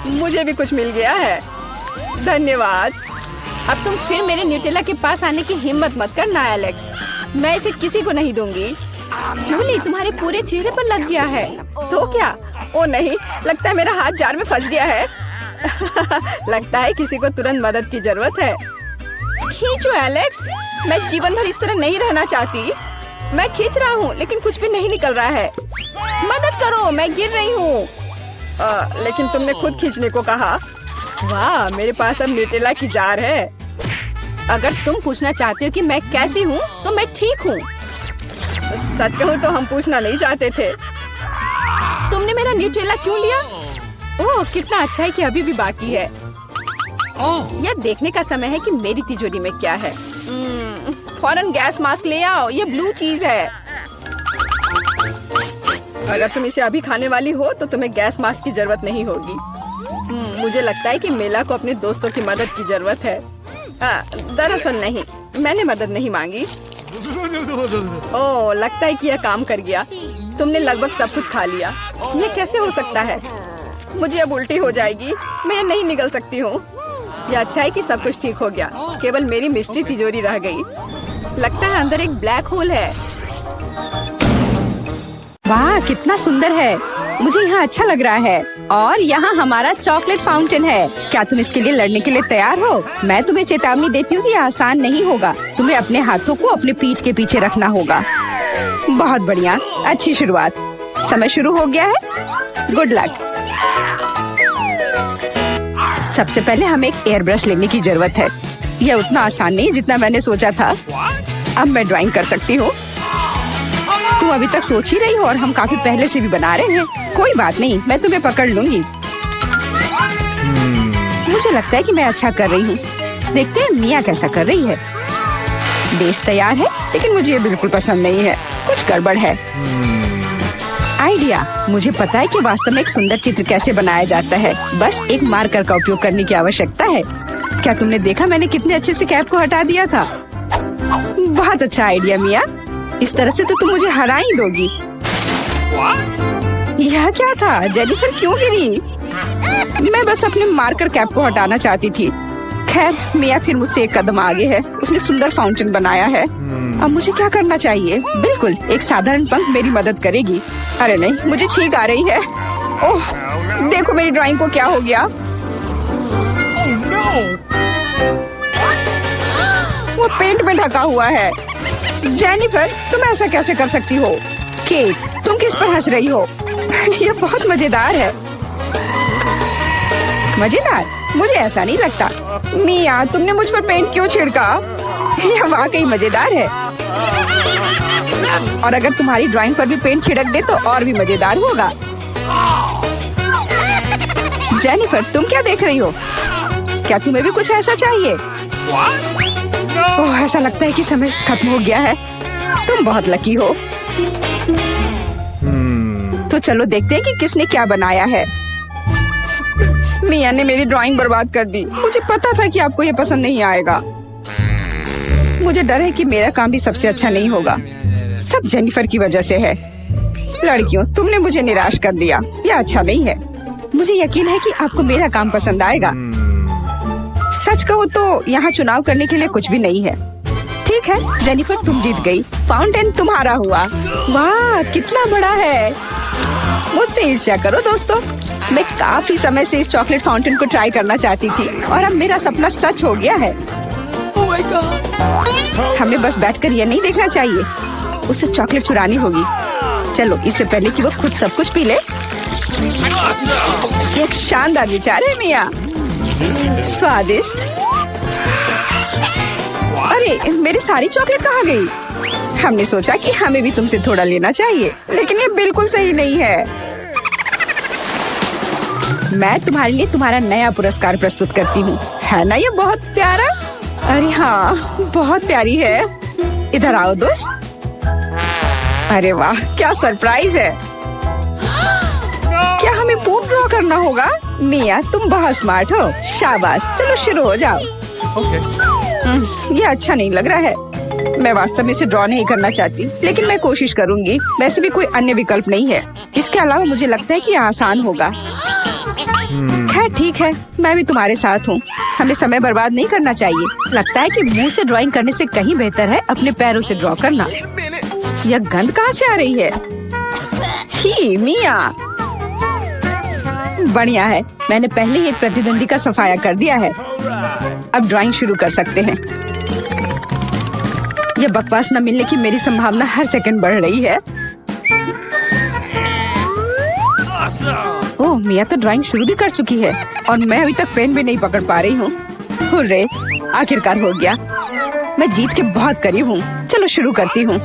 मुझे भी कुछ मिल गया है। धन्यवाद। अब तुम फिर मेरे न्यूटेला के पास आने की हिम्मत मत करना एलेक्स। मैं इसे किसी को नहीं दूंगी। जूली, तुम्हारे पूरे चेहरे पर लग गया है। तो क्या? ओ नहीं, लगता है मेरा हाथ जार में फंस गया है। लगता है किसी को तुरंत मदद की जरूरत है। खींचो एलेक्स, मैं जीवन भर इस तरह नहीं रहना चाहती। मैं खींच रहा हूँ लेकिन कुछ भी नहीं निकल रहा है। मदद करो, मैं गिर रही हूँ। लेकिन तुमने खुद खींचने को कहा। वाह, मेरे पास अब न्यूटेला की जार है। अगर तुम पूछना चाहते हो कि मैं कैसी हूँ तो मैं ठीक हूँ। सच कहूँ तो हम पूछना नहीं चाहते थे। तुमने मेरा न्यूटेला क्यों लिया? ओह, कितना अच्छा है कि अभी भी बाकी है। यह देखने का समय है कि मेरी तिजोरी में क्या है। फौरन गैस मास्क ले आओ, ये ब्लू चीज है। अगर तुम इसे अभी खाने वाली हो तो तुम्हें गैस मास्क की जरूरत नहीं होगी। मुझे लगता है कि मेला को अपने दोस्तों की मदद की जरूरत है। दरअसल नहीं, मैंने मदद नहीं मांगी। ओह, लगता है कि यह काम कर गया। तुमने लगभग सब कुछ खा लिया। यह कैसे हो सकता है? मुझे अब उल्टी हो जाएगी, मैं नहीं निकल सकती हूँ। यह अच्छा है कि सब कुछ ठीक हो गया, केवल मेरी मिस्ट्री तिजोरी रह गई। लगता है अंदर एक ब्लैक होल है। वाह कितना सुंदर है, मुझे यहाँ अच्छा लग रहा है। और यहाँ हमारा चॉकलेट फाउंटेन है। क्या तुम इसके लिए लड़ने के लिए तैयार हो? मैं तुम्हें चेतावनी देती हूँ कि यह आसान नहीं होगा। तुम्हें अपने हाथों को अपने पीठ के पीछे रखना होगा। बहुत बढ़िया, अच्छी शुरुआत। समय शुरू हो गया है। Good luck. सबसे पहले हमें एक एयर ब्रश लेने की जरूरत है। यह उतना आसान नहीं जितना मैंने सोचा था। अब मैं ड्राइंग कर सकती हूँ। तुम अभी तक सोच ही रही हो और हम काफी पहले से भी बना रहे हैं। कोई बात नहीं, मैं तुम्हें पकड़ लूंगी। मुझे लगता है कि मैं अच्छा कर रही हूँ। देखते हैं मिया कैसा कर रही है। बेस तैयार है, लेकिन मुझे ये बिल्कुल पसंद नहीं है। कुछ गड़बड़ है। आइडिया, मुझे पता है कि वास्तव में एक सुंदर चित्र कैसे बनाया जाता है। बस एक मार्कर का उपयोग करने की आवश्यकता है। क्या तुमने देखा मैंने कितने अच्छे से कैप को हटा दिया था? बहुत अच्छा आइडिया मिया। इस तरह से तो तुम मुझे हरा ही दोगी। यह क्या था? जेनिफर क्यों गिरी? मैं बस अपने मार्कर कैप को हटाना चाहती थी। खैर मिया फिर मुझसे एक कदम आगे है। उसने सुंदर फाउंटेन बनाया है। अब मुझे क्या करना चाहिए? बिल्कुल, एक साधारण पंख मेरी मदद करेगी। अरे नहीं, मुझे छींक आ रही है। ओह, देखो मेरी ड्राइंग को क्या हो गया। वो पेंट में ढका हुआ है। जेनिफर, तुम ऐसा कैसे कर सकती हो? केट, तुम किस पर हंस रही हो? ये बहुत मजेदार है। मजेदार? मुझे ऐसा नहीं लगता। मिया, तुमने मुझ पर पेंट क्यों छिड़का? यह वाकई मजेदार है। और अगर तुम्हारी ड्राइंग पर भी पेंट छिड़क दे तो और भी मजेदार होगा। जेनिफर, तुम क्या देख रही हो? क्या तुम्हें भी कुछ ऐसा चाहिए? ओह, ऐसा लगता है कि समय खत्म हो गया है। तुम बहुत लकी हो। तो चलो देखते हैं कि किसने क्या बनाया है। मिया ने मेरी ड्राइंग बर्बाद कर दी। मुझे पता था कि आपको ये पसंद नहीं आएगा। मुझे डर है कि मेरा काम भी सबसे अच्छा नहीं होगा। सब जेनिफर की वजह से है। लड़कियों, तुमने मुझे निराश कर दिया। यह अच्छा नहीं है। मुझे यकीन है कि आपको मेरा काम पसंद आएगा। सच कहो तो यहाँ चुनाव करने के लिए कुछ भी नहीं है। ठीक है जेनिफर, तुम जीत गई। फाउंटेन तुम्हारा हुआ। वाह कितना बड़ा है। मुझसे ईर्ष्या करो दोस्तों। मैं काफी समय से इस चॉकलेट फाउंटेन को ट्राई करना चाहती थी और अब मेरा सपना सच हो गया है। Oh my God! हमें बस बैठकर यह नहीं देखना चाहिए, उसे चॉकलेट चुरानी होगी। चलो इससे पहले कि वो खुद सब कुछ पी ले। एक शानदार विचार है मिया। स्वादिष्ट। अरे मेरी सारी चॉकलेट कहाँ गई? हमने सोचा कि हमें भी तुमसे थोड़ा लेना चाहिए, लेकिन ये बिल्कुल सही नहीं है। मैं तुम्हारे लिए तुम्हारा नया पुरस्कार प्रस्तुत करती हूँ। है ना ये बहुत प्यारा? अरे हाँ, बहुत प्यारी है। इधर आओ दोस्त। अरे वाह, क्या सरप्राइज है। क्या हमें पोप ड्रॉ करना होगा? मिया, तुम बहुत स्मार्ट हो। शाबाश, चलो शुरू हो जाओ। ये अच्छा नहीं लग रहा है। मैं वास्तव में इसे ड्रॉ नहीं करना चाहती, लेकिन मैं कोशिश करूंगी। वैसे भी कोई अन्य विकल्प नहीं है। इसके अलावा मुझे लगता है कि यह आसान होगा। खैर ठीक है, मैं भी तुम्हारे साथ हूँ। हमें समय बर्बाद नहीं करना चाहिए। लगता है कि मुंह से ड्राइंग करने से कहीं बेहतर है अपने पैरों से ड्रॉ करना। यह गंध कहाँ से आ रही है? छी मिया। बढ़िया है, मैंने पहले ही एक प्रतिद्वंदी का सफाया कर दिया है। अब ड्राइंग शुरू कर सकते हैं। यह बकवास न मिलने की मेरी संभावना हर सेकंड बढ़ रही है। ओह, मिया तो ड्राइंग शुरू भी कर चुकी है और मैं अभी तक पेन भी नहीं पकड़ पा रही हूँ। हुर्रे, आखिरकार हो गया। मैं जीत के बहुत करीब हूँ। चलो शुरू करती हूँ।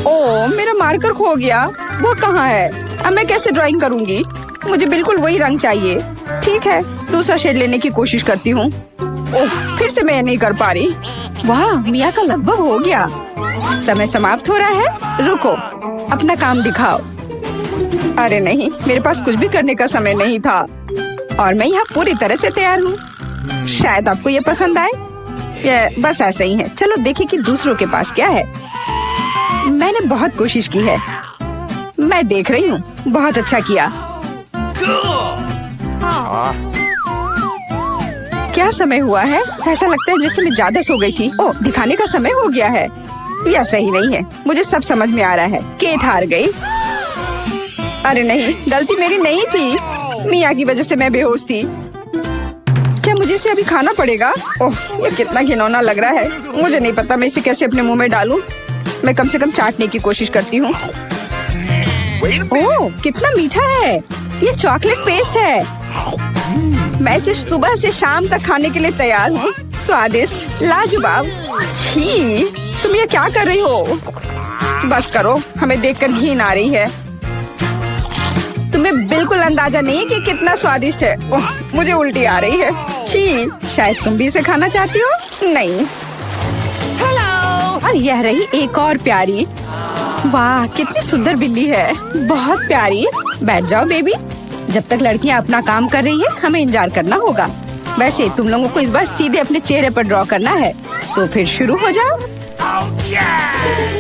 ओह, मेरा मार्कर खो गया। वो कहाँ है? अब मैं कैसे ड्राइंग करूँगी? मुझे बिल्कुल वही रंग चाहिए। ठीक है, दूसरा शेड लेने की कोशिश करती हूँ। ओह, फिर से मैं नहीं कर पा रही। वाह, मिया का लगभग हो गया। समय समाप्त हो रहा है। रुको, अपना काम दिखाओ। अरे नहीं, मेरे पास कुछ भी करने का समय नहीं था और मैं यहाँ पूरी तरह से तैयार हूँ। शायद आपको ये पसंद आए। ये बस ऐसा ही है। चलो देखें कि दूसरों के पास क्या है। मैंने बहुत कोशिश की है। मैं देख रही हूँ। बहुत अच्छा किया। क्या समय हुआ है? ऐसा लगता है जैसे मैं ज्यादा सो गई थी। ओह, दिखाने का समय हो गया है। यह सही नहीं है। मुझे सब समझ में आ रहा है। केट हार गई। अरे नहीं, गलती मेरी नहीं थी। मिया की वजह से मैं बेहोश थी। क्या मुझे इसे अभी खाना पड़ेगा? ओह, ये कितना घिनौना लग रहा है। मुझे नहीं पता मैं इसे कैसे अपने मुंह में डालूं। मैं कम से कम चाटने की कोशिश करती हूँ। ओह, कितना मीठा है। ये चॉकलेट पेस्ट है। मैं इसे सुबह से शाम तक खाने के लिए तैयार हूँ। स्वादिष्ट, लाजवाब। छी, तुम ये क्या कर रही हो? बस करो, हमें देखकर घिन आ रही है। तुम्हें बिल्कुल अंदाजा नहीं है कि कितना स्वादिष्ट है। ओह, मुझे उल्टी आ रही है। छी, शायद तुम भी इसे खाना चाहती हो? नहीं। और यह रही एक और प्यारी। वाह, कितनी सुंदर बिल्ली है। बहुत प्यारी। बैठ जाओ बेबी। जब तक लड़कियां अपना काम कर रही है, हमें इंतजार करना होगा। वैसे तुम लोगों को इस बार सीधे अपने चेहरे पर ड्रॉ करना है, तो फिर शुरू हो जाओ।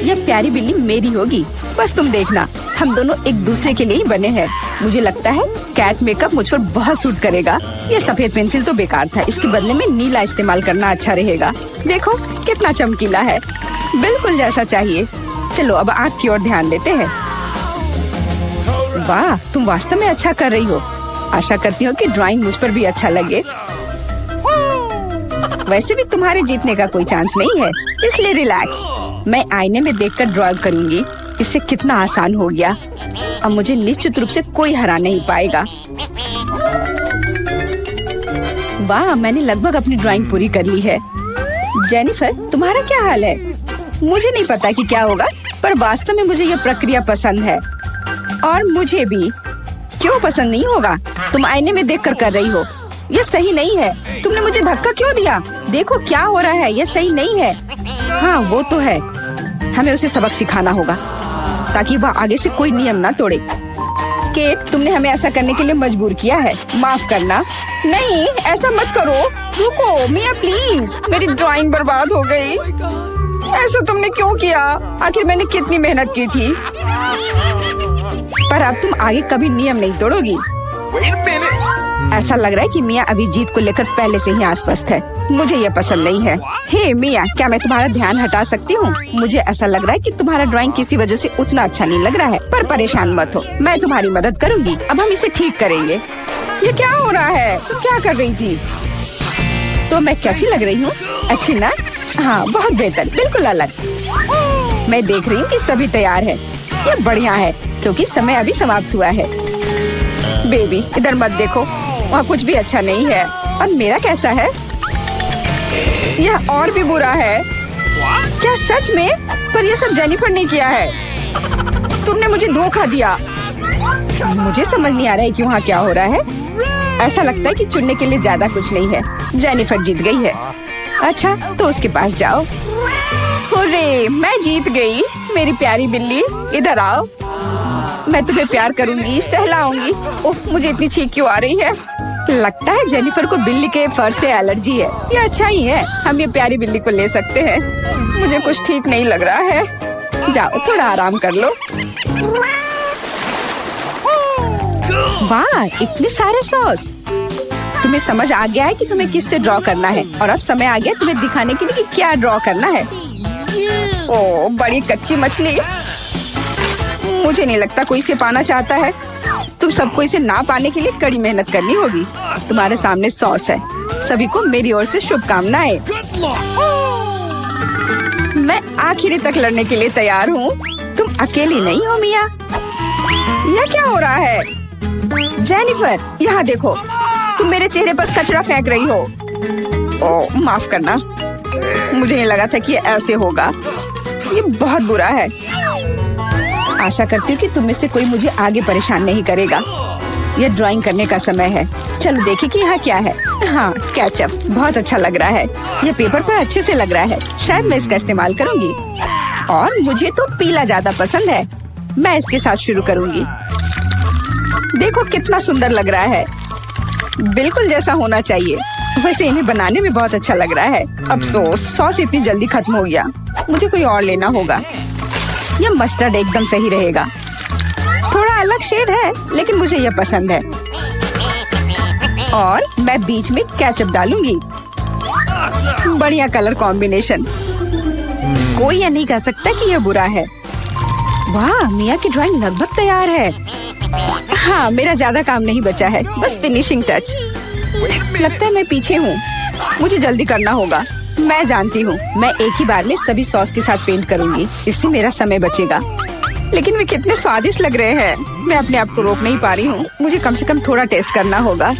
यह प्यारी बिल्ली मेरी होगी। बस तुम देखना, हम दोनों एक दूसरे के लिए ही बने हैं। मुझे लगता है कैट मेकअप मुझ पर बहुत सूट करेगा। ये सफेद पेंसिल तो बेकार था। इसके बदले में नीला इस्तेमाल करना अच्छा रहेगा। देखो कितना चमकीला है। बिल्कुल जैसा चाहिए। चलो अब आँख की ओर ध्यान देते हैं। वाह, तुम वास्तव में अच्छा कर रही हो। आशा करती हूँ कि ड्राइंग मुझ पर भी अच्छा लगे। वैसे भी तुम्हारे जीतने का कोई चांस नहीं है, इसलिए रिलैक्स। मैं आईने में देखकर ड्रॉ करूंगी। इससे कितना आसान हो गया। अब मुझे निश्चित रूप से कोई हरा नहीं पाएगा। वाह, मैंने लगभग अपनी ड्राइंग पूरी कर ली है। जेनिफर, तुम्हारा क्या हाल है? मुझे नहीं पता कि क्या होगा, पर वास्तव में मुझे यह प्रक्रिया पसंद है। और मुझे भी। क्यों पसंद नहीं होगा? तुम आईने में देखकर कर रही हो। यह सही नहीं है। तुमने मुझे धक्का क्यों दिया? देखो क्या हो रहा है। यह सही नहीं है। हाँ, वो तो है। हमें उसे सबक सिखाना होगा ताकि वह आगे से कोई नियम ना तोड़े। केट, तुमने हमें ऐसा करने के लिए मजबूर किया है। माफ करना। नहीं, ऐसा मत करो। रुको मिया, प्लीज। मेरी ड्राइंग बर्बाद हो गई। ऐसा तुमने क्यों किया? आखिर मैंने कितनी मेहनत की थी। पर अब तुम आगे कभी नियम नहीं तोड़ोगी। ऐसा लग रहा है कि मिया अभी जीत को लेकर पहले से ही आश्वस्त है। मुझे यह पसंद नहीं है। हे मिया, क्या मैं तुम्हारा ध्यान हटा सकती हूँ? मुझे ऐसा लग रहा है कि तुम्हारा ड्राइंग किसी वजह से उतना अच्छा नहीं लग रहा है। पर परेशान मत हो, मैं तुम्हारी मदद करूँगी। अब हम इसे ठीक करेंगे। ये क्या हो रहा है? तुम क्या कर रही थी? तो मैं कैसी लग रही हूँ? अच्छी ना? हाँ, बहुत बेहतर, बिल्कुल अलग। मैं देख रही हूँ कि सभी तैयार है। ये बढ़िया है क्योंकि समय अभी समाप्त हुआ है। बेबी, इधर मत देखो, वहाँ कुछ भी अच्छा नहीं है। और मेरा कैसा है? यह और भी बुरा है। क्या सच में? पर यह सब जेनिफर ने किया है। तुमने मुझे धोखा दिया। मुझे समझ नहीं आ रहा है कि वहाँ क्या हो रहा है। ऐसा लगता है कि चुनने के लिए ज्यादा कुछ नहीं है। जेनिफर जीत गई है। अच्छा, तो उसके पास जाओ। हुर्रे, मैं जीत गई। मेरी प्यारी बिल्ली, इधर आओ। मैं तुम्हें प्यार करूंगी, सहलाऊंगी। ओह, मुझे इतनी छींक क्यों आ रही है? लगता है जेनिफर को बिल्ली के फर से एलर्जी है। ये अच्छा ही है, हम ये प्यारी बिल्ली को ले सकते हैं। मुझे कुछ ठीक नहीं लग रहा है। जाओ, थोड़ा आराम कर लो। वाह, इतने सारे सॉस। तुम्हें समझ आ गया है कि तुम्हें किससे ड्रॉ करना है। और अब समय आ गया तुम्हें दिखाने के लिए कि क्या ड्रॉ करना है। ओह, बड़ी कच्ची मछली। मुझे नहीं लगता कोई इसे पाना चाहता है। तुम सबको इसे ना पाने के लिए कड़ी मेहनत करनी होगी। तुम्हारे सामने सॉस है। सभी को मेरी ओर से शुभकामनाएं। मैं आखिरी तक लड़ने के लिए तैयार हूँ। तुम अकेली नहीं हो मिया। यह क्या हो रहा है? जेनिफर, यहाँ देखो। तुम मेरे चेहरे पर कचरा फेंक रही हो। ओह, माफ करना। मुझे नहीं लगा था कि ऐसे होगा। ये बहुत बुरा है। आशा करती हूँ कि तुम में से कोई मुझे आगे परेशान नहीं करेगा। यह ड्राइंग करने का समय है। चलो देखिए कि यहाँ क्या है। हाँ, केचप बहुत अच्छा लग रहा है। यह पेपर पर अच्छे से लग रहा है। शायद मैं इसका इस्तेमाल करूँगी। और मुझे तो पीला ज्यादा पसंद है। मैं इसके साथ शुरू करूँगी। देखो कितना सुंदर लग रहा है। बिल्कुल जैसा होना चाहिए। वैसे इन्हें बनाने में बहुत अच्छा लग रहा है। अफसोस, सॉस इतनी जल्दी खत्म हो गया। मुझे कोई और लेना होगा। यह मस्टर्ड एकदम सही रहेगा। थोड़ा अलग शेड है, लेकिन मुझे यह पसंद है। और मैं बीच में केचप डालूंगी। बढ़िया कलर कॉम्बिनेशन। कोई ये नहीं कह सकता कि यह बुरा है। वाह, मिया की ड्राइंग लगभग तैयार है। हाँ, मेरा ज्यादा काम नहीं बचा है, बस फिनिशिंग टच। लगता है मैं पीछे हूँ, मुझे जल्दी करना होगा। मैं जानती हूँ, मैं एक ही बार में सभी सॉस के साथ पेंट करूँगी, इससे मेरा समय बचेगा। लेकिन वे कितने स्वादिष्ट लग रहे हैं, मैं अपने आप को रोक नहीं पा रही हूँ। मुझे कम से कम थोड़ा टेस्ट करना होगा।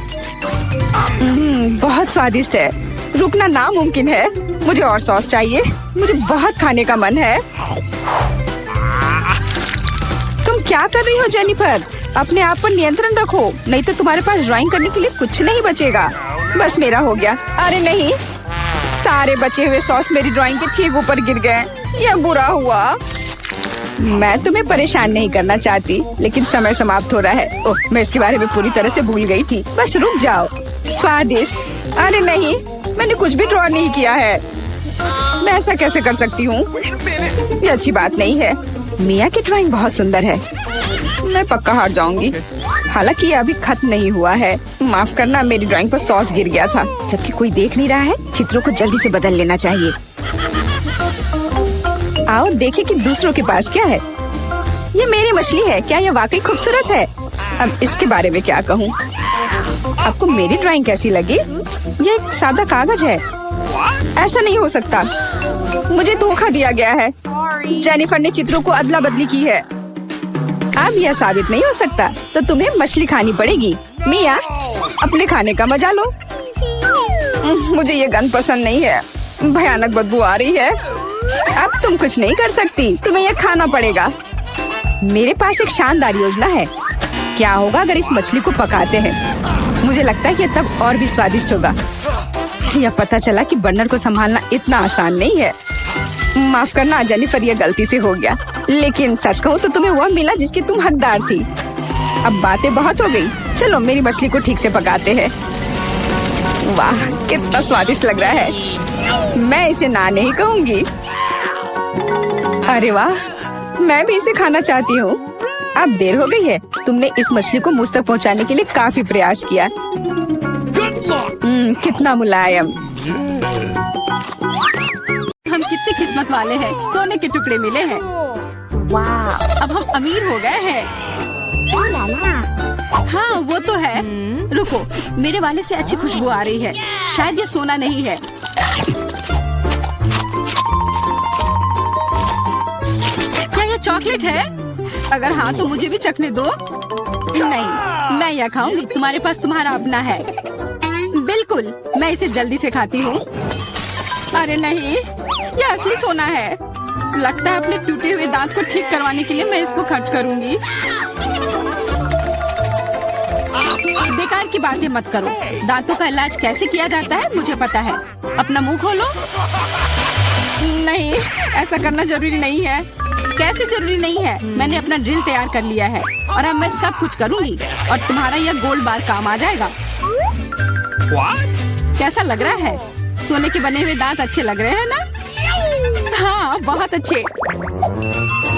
बहुत स्वादिष्ट है, रुकना नामुमकिन है। मुझे और सॉस चाहिए, मुझे बहुत खाने का मन है। तुम क्या कर रही हो जेनिफर? अपने आप पर नियंत्रण रखो, नहीं तो तुम्हारे पास ड्राइंग करने के लिए कुछ नहीं बचेगा। बस मेरा हो गया। अरे नहीं, सारे बचे हुए सॉस मेरी ड्राइंग के ठीक ऊपर गिर गए। यह बुरा हुआ। मैं तुम्हें परेशान नहीं करना चाहती, लेकिन समय समाप्त हो रहा है। ओह, मैं इसके बारे में पूरी तरह से भूल गई थी। बस रुक जाओ। स्वादिष्ट। अरे नहीं, मैंने कुछ भी ड्रॉ नहीं किया है। मैं ऐसा कैसे कर सकती हूँ? ये अच्छी बात नहीं है। मिया की ड्राइंग बहुत सुंदर है, मैं पक्का हार जाऊंगी। हालांकि ये अभी खत्म नहीं हुआ है। माफ करना, मेरी ड्राइंग पर सॉस गिर गया था। जबकि कोई देख नहीं रहा है, चित्रों को जल्दी से बदल लेना चाहिए। आओ देखें कि दूसरों के पास क्या है। ये मेरी मछली है, क्या ये वाकई खूबसूरत है? अब इसके बारे में क्या कहूँ? आपको मेरी ड्राइंग कैसी लगी? ये एक सादा कागज है। ऐसा नहीं हो सकता, मुझे धोखा दिया गया है। जेनिफर ने चित्रों को अदला बदली की है। अब यह साबित नहीं हो सकता, तो तुम्हें मछली खानी पड़ेगी। मिया, अपने खाने का मजा लो। मुझे ये गंध पसंद नहीं है, भयानक बदबू आ रही है। अब तुम कुछ नहीं कर सकती, तुम्हें यह खाना पड़ेगा। मेरे पास एक शानदार योजना है। क्या होगा अगर इस मछली को पकाते हैं? मुझे लगता है कि तब और भी स्वादिष्ट होगा। यह पता चला कि बर्नर को संभालना इतना आसान नहीं है। माफ करना जेनिफर, यह गलती से हो गया। लेकिन सच कहूँ तो तुम्हें वह मिला जिसकी तुम हकदार थी। अब बातें बहुत हो गई, चलो मेरी मछली को ठीक से पकाते हैं। वाह, कितना स्वादिष्ट लग रहा है। मैं इसे ना नहीं कहूँगी। अरे वाह, मैं भी इसे खाना चाहती हूँ। अब देर हो गई है। तुमने इस मछली को मुझ तक पहुँचाने के लिए काफी प्रयास किया। कितना मुलायम। हम कितने किस्मत वाले हैं, सोने के टुकड़े मिले हैं। वाह, अब हम अमीर हो गए हैं। हाँ, वो तो है। रुको, मेरे वाले से अच्छी खुशबू आ रही है। शायद ये सोना नहीं है। क्या ये चॉकलेट है? अगर हाँ तो मुझे भी चखने दो। नहीं, मैं यह खाऊंगी। तुम्हारे पास तुम्हारा अपना है। बिल्कुल, मैं इसे जल्दी से खाती हूँ। अरे नहीं, यह असली सोना है। लगता है अपने टूटे हुए दांत को ठीक करवाने के लिए मैं इसको खर्च करूंगी। बेकार की बातें मत करो। दांतों का इलाज कैसे किया जाता है मुझे पता है। अपना मुंह खोलो। नहीं, ऐसा करना जरूरी नहीं है। कैसे जरूरी नहीं है? मैंने अपना ड्रिल तैयार कर लिया है और अब मैं सब कुछ करूंगी और तुम्हारा यह गोल्ड बार काम आ जाएगा। कैसा लग रहा है? सोने के बने हुए दांत अच्छे लग रहे हैं ना? हाँ, बहुत अच्छे।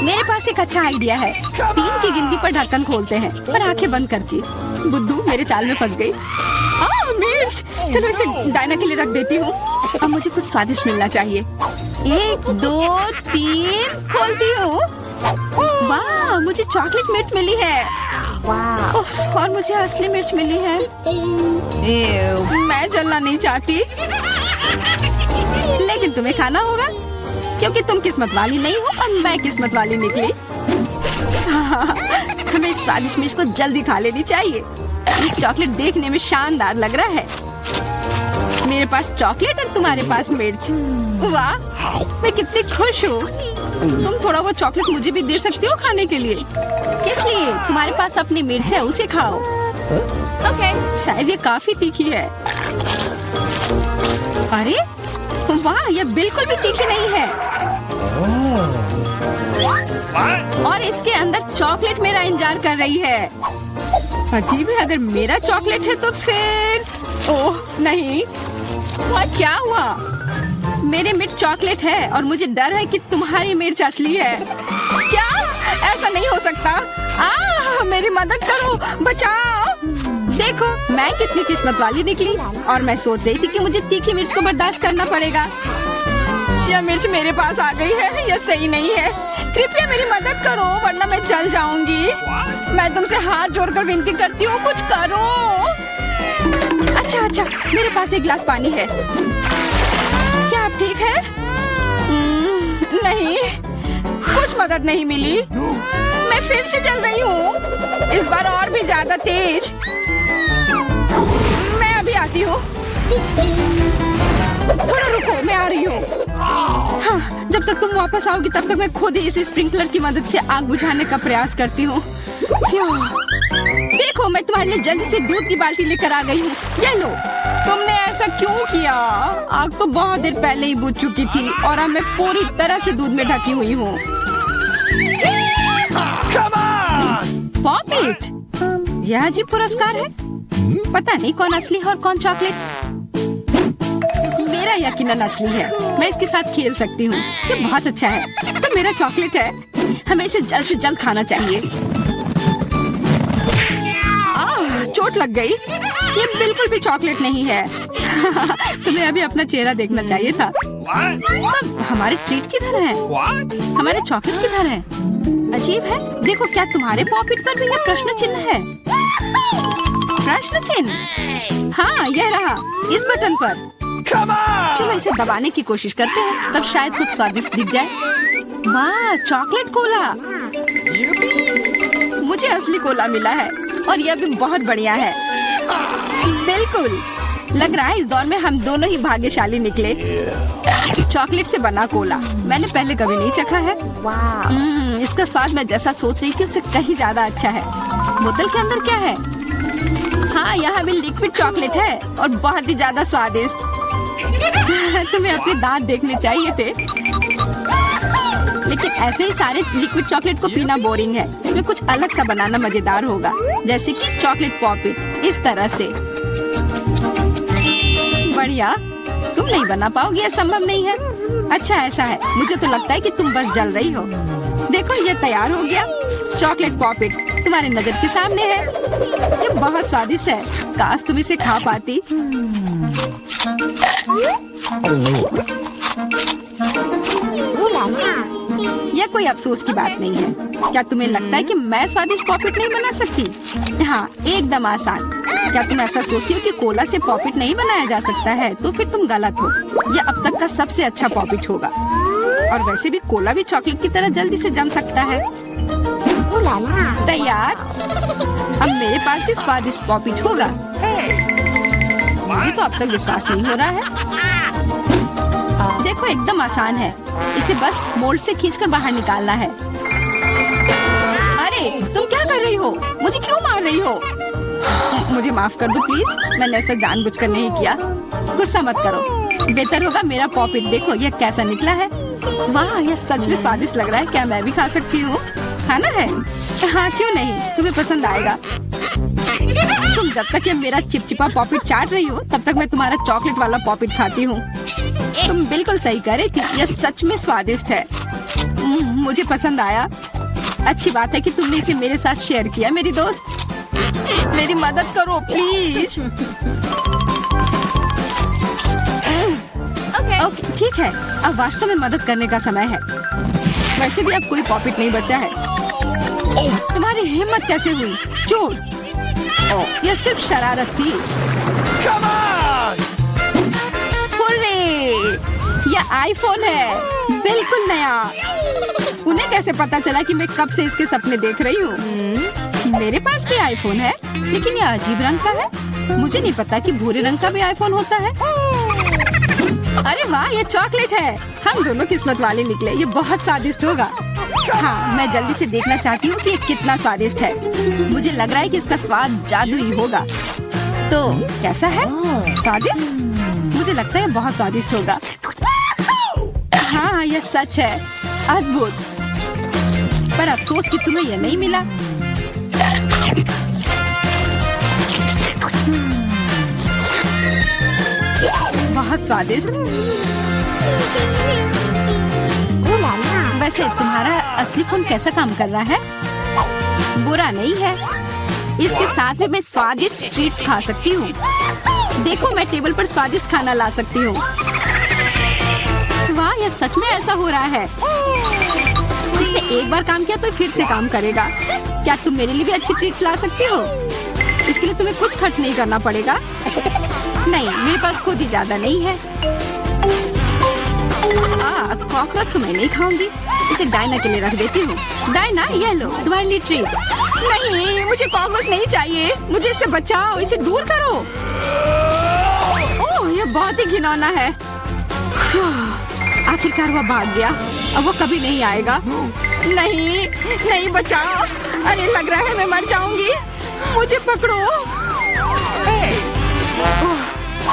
मेरे पास एक अच्छा आइडिया है। 3 की गिनती पर ढक्कन खोलते हैं और आंखें बंद करके। बुद्धू मेरे चाल में फंस गई। मिर्च, चलो इसे डायना के लिए रख देती हूँ। अब मुझे कुछ स्वादिष्ट मिलना चाहिए। 1 2 3 खोलती हूँ। वाह, मुझे चॉकलेट मिर्च मिली है। वाह, और मुझे असली मिर्च मिली है। मैं जलना नहीं चाहती, लेकिन तुम्हें खाना होगा क्योंकि तुम किस्मत वाली नहीं हो और मैं किस्मत वाली निकली। हमें इस स्वादिष्ट मिर्च को जल्दी खा लेनी चाहिए। ये चॉकलेट देखने में शानदार लग रहा है। मेरे पास चॉकलेट और तुम्हारे पास मिर्च। वाह, मैं कितनी खुश हूँ। तुम थोड़ा वो चॉकलेट मुझे भी दे सकती हो खाने के लिए। किस लिए? तुम्हारे पास अपनी मिर्च है, उसे खाओ। शायद ये काफी तीखी है। अरे वाह, ये बिल्कुल भी तीखी नहीं है। और इसके अंदर चॉकलेट मेरा इंतजार कर रही है। अजीब है, अगर मेरा चॉकलेट है तो फिर ओह नहीं, क्या हुआ? मेरे मिर्च चॉकलेट है और मुझे डर है कि तुम्हारी मिर्च असली है। क्या? ऐसा नहीं हो सकता। मेरी मदद करो, बचाओ। देखो मैं कितनी किस्मत वाली निकली और मैं सोच रही थी कि मुझे तीखी मिर्च को बर्दाश्त करना पड़ेगा। यह मिर्च मेरे पास आ गई है, यह सही नहीं है। कृपया मेरी मदद करो वरना मैं जल जाऊंगी। मैं तुमसे हाथ जोड़कर विनती करती हूँ, कुछ करो। अच्छा, मेरे पास एक गिलास पानी है। क्या आप ठीक है? नहीं, कुछ मदद नहीं मिली। मैं फिर से जल रही हूँ, इस बार और भी ज्यादा तेज। मैं अभी आती हूँ। थोड़ा रुको, मैं आ रही हूँ। हाँ, जब तक तुम वापस आओगी तब तक मैं खुद ही इस स्प्रिंकलर की मदद से आग बुझाने का प्रयास करती हूँ। देखो मैं तुम्हारे लिए जल्दी से दूध की बाल्टी लेकर आ गई हूँ। ये लो। तुमने ऐसा क्यों किया? आग तो बहुत देर पहले ही बुझ चुकी थी और अब मैं पूरी तरह से दूध में ढकी हुई हूँ। पॉपिट, यह अजीब पुरस्कार है। पता नहीं कौन असली है और कौन चॉकलेट। मेरा यकीनन असली है, मैं इसके साथ खेल सकती हूँ। ये बहुत अच्छा है। तो मेरा चॉकलेट है, हमें इसे जल्द से जल्द खाना चाहिए। चोट लग गई। ये बिल्कुल भी चॉकलेट नहीं है। तुम्हें अभी अपना चेहरा देखना चाहिए था। तब हमारे ट्रीट किधर है? हमारे चॉकलेट किधर है? अजीब है। देखो क्या तुम्हारे पॉकेट पर भी यह प्रश्न चिन्ह है? प्रश्न चिन्ह? हाँ, यह रहा इस बटन पर। चलो इसे दबाने की कोशिश करते हैं, तब शायद कुछ स्वादिष्ट दिख जाए। वाह, चॉकलेट कोला। मुझे असली कोला मिला है और यह भी बहुत बढ़िया है। बिल्कुल, लग रहा है इस दौर में हम दोनों ही भाग्यशाली निकले। चॉकलेट से बना कोला मैंने पहले कभी नहीं चखा है। इसका स्वाद मैं जैसा सोच रही थी उससे कहीं ज्यादा अच्छा है। बोतल के अंदर क्या है? हाँ, यहाँ भी लिक्विड चॉकलेट है और बहुत ही ज्यादा स्वादिष्ट। तुम्हें अपने दांत देखने चाहिए थे। लेकिन ऐसे ही सारे लिक्विड चॉकलेट को पीना बोरिंग है। इसमें कुछ अलग सा बनाना मजेदार होगा, जैसे कि चॉकलेट पॉपिट इस तरह से। बढ़िया। तुम नहीं बना पाओगे, यह संभव नहीं है। अच्छा ऐसा है, मुझे तो लगता है कि तुम बस जल रही हो। देखो ये तैयार हो गया। चॉकलेट पॉपिट तुम्हारे नजर के सामने है। ये बहुत स्वादिष्ट है, काश तुम इसे खा पाती। यह कोई अफसोस की बात नहीं है। क्या तुम्हें लगता है कि मैं स्वादिष्ट पॉपिट नहीं बना सकती? हाँ, एकदम आसान। क्या तुम ऐसा सोचती हो कि कोला से पॉपिट नहीं बनाया जा सकता है? तो फिर तुम गलत हो। यह अब तक का सबसे अच्छा पॉपिट होगा। और वैसे भी कोला भी चॉकलेट की तरह जल्दी से जम सकता है। तैयार? अब मेरे पास भी स्वादिष्ट पॉपिट होगा। मुझे तो अब तक विश्वास नहीं हो रहा है। देखो एकदम आसान है, इसे बस मोल्ड से खींचकर बाहर निकालना है। अरे तुम क्या कर रही हो? मुझे क्यों मार रही हो? मुझे माफ कर दो प्लीज, मैंने ऐसा जानबूझकर नहीं किया। गुस्सा मत करो। बेहतर होगा मेरा पॉपिट देखो यह कैसा निकला है। वाह, यह सच में स्वादिष्ट लग रहा है। क्या मैं भी खा सकती हूँ? खाना है? हाँ क्यों नहीं, तुम्हें पसंद आएगा। तुम जब तक ये मेरा चिपचिपा पॉपिट चाट रही हो तब तक मैं तुम्हारा चॉकलेट वाला पॉपिट खाती हूँ। तुम बिल्कुल सही कह रही थी, यह सच में स्वादिष्ट है। मुझे पसंद आया। अच्छी बात है कि तुमने इसे मेरे साथ शेयर किया। मेरी दोस्त, मेरी मदद करो प्लीज। ओके ठीक है, अब वास्तव में मदद करने का समय है। वैसे भी अब कोई पॉपिट नहीं बचा है। तुम्हारी हिम्मत कैसे हुई? चोर! यह सिर्फ शरारत थी। यह आईफोन है, बिल्कुल नया। उन्हें कैसे पता चला कि मैं कब से इसके सपने देख रही हूँ? मेरे पास भी आईफोन है, लेकिन यह अजीब रंग का है। मुझे नहीं पता कि भूरे रंग का भी आईफोन होता है। अरे वाह, ये चॉकलेट है। हम दोनों किस्मत वाले निकले। ये बहुत स्वादिष्ट होगा। हाँ, मैं जल्दी से देखना चाहती हूँ कि ये कितना स्वादिष्ट है। मुझे लग रहा है कि इसका स्वाद जादुई होगा। तो कैसा है? स्वादिष्ट? मुझे लगता है बहुत स्वादिष्ट होगा। हाँ, यह सच है। अद्भुत। पर अफसोस कि तुम्हें यह नहीं मिला। बहुत स्वादिष्ट। वैसे तुम्हारा असली फोन कैसा काम कर रहा है? बुरा नहीं है, इसके साथ में मैं स्वादिष्ट ट्रीट्स खा सकती हूँ। देखो, मैं टेबल पर स्वादिष्ट खाना ला सकती हूँ। वाह, यह सच में ऐसा हो रहा है। इसने एक बार काम किया तो फिर से काम करेगा। क्या तुम मेरे लिए भी अच्छी ट्रीट ला सकती हो? इसके लिए तुम्हें कुछ खर्च नहीं करना पड़ेगा। नहीं, मेरे पास खुद ही ज्यादा नहीं है। कॉकरोच तो मैं नहीं खाऊंगी। इसे डायना के लिए रख देती हूँ। डायना, यह लो तुम्हारे लिए ट्रीट। नहीं, मुझे कॉकरोच नहीं चाहिए। मुझे इससे बचाओ, इसे दूर करो। ओह, यह बहुत ही घिनौना है। आखिरकार वह भाग गया। अब वो कभी नहीं आएगा। नहीं, नहीं, बचाओ। अरे, लग रहा है मैं मर जाऊंगी। मुझे पकड़ो।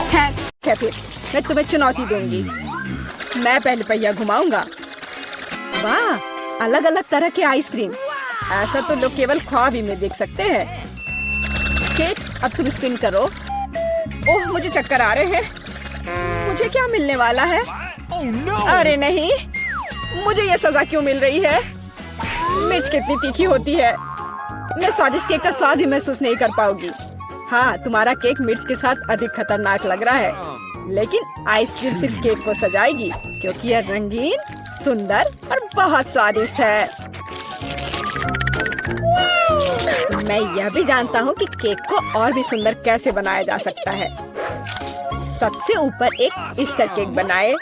खैर, फिर मैं तुम्हें चुनौती दूंगी। मैं पहले पहिया घुमाऊंगा। वाह, अलग अलग तरह के आइसक्रीम। ऐसा तो लोग केवल ख्वाब ही में देख सकते हैं। केक, अब तुम स्पिन करो। ओह, मुझे चक्कर आ रहे हैं। मुझे क्या मिलने वाला है? अरे नहीं, मुझे ये सजा क्यों मिल रही है? मिर्च कितनी तीखी होती है। मैं स्वादिष्ट केक का स्वाद भी महसूस नहीं कर पाऊंगी। हाँ, तुम्हारा केक मिर्च के साथ अधिक खतरनाक लग रहा है, लेकिन आइसक्रीम सिर्फ केक को सजाएगी, क्योंकि यह रंगीन, सुंदर और बहुत स्वादिष्ट है। मैं यह भी जानता हूँ कि केक को और भी सुंदर कैसे बनाया जा सकता है। सबसे ऊपर एक ईस्टर केक बनाए।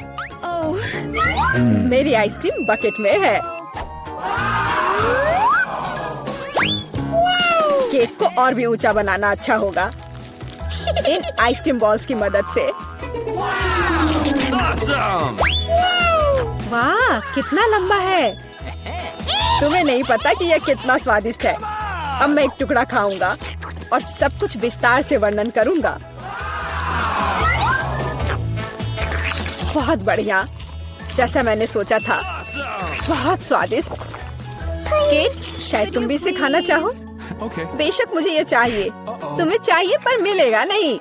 मेरी आइसक्रीम बकेट में है। केक को और भी ऊंचा बनाना अच्छा होगा इन आइसक्रीम बॉल्स की मदद से। वाह, कितना लंबा है। तुम्हें नहीं पता कि यह कितना स्वादिष्ट है। अब मैं एक टुकड़ा खाऊंगा और सब कुछ विस्तार से वर्णन करूंगा। बहुत बढ़िया, जैसा मैंने सोचा था। बहुत स्वादिष्ट केक। शायद तुम भी इसे खाना चाहो। बेशक मुझे ये चाहिए। तुम्हें चाहिए पर मिलेगा नहीं।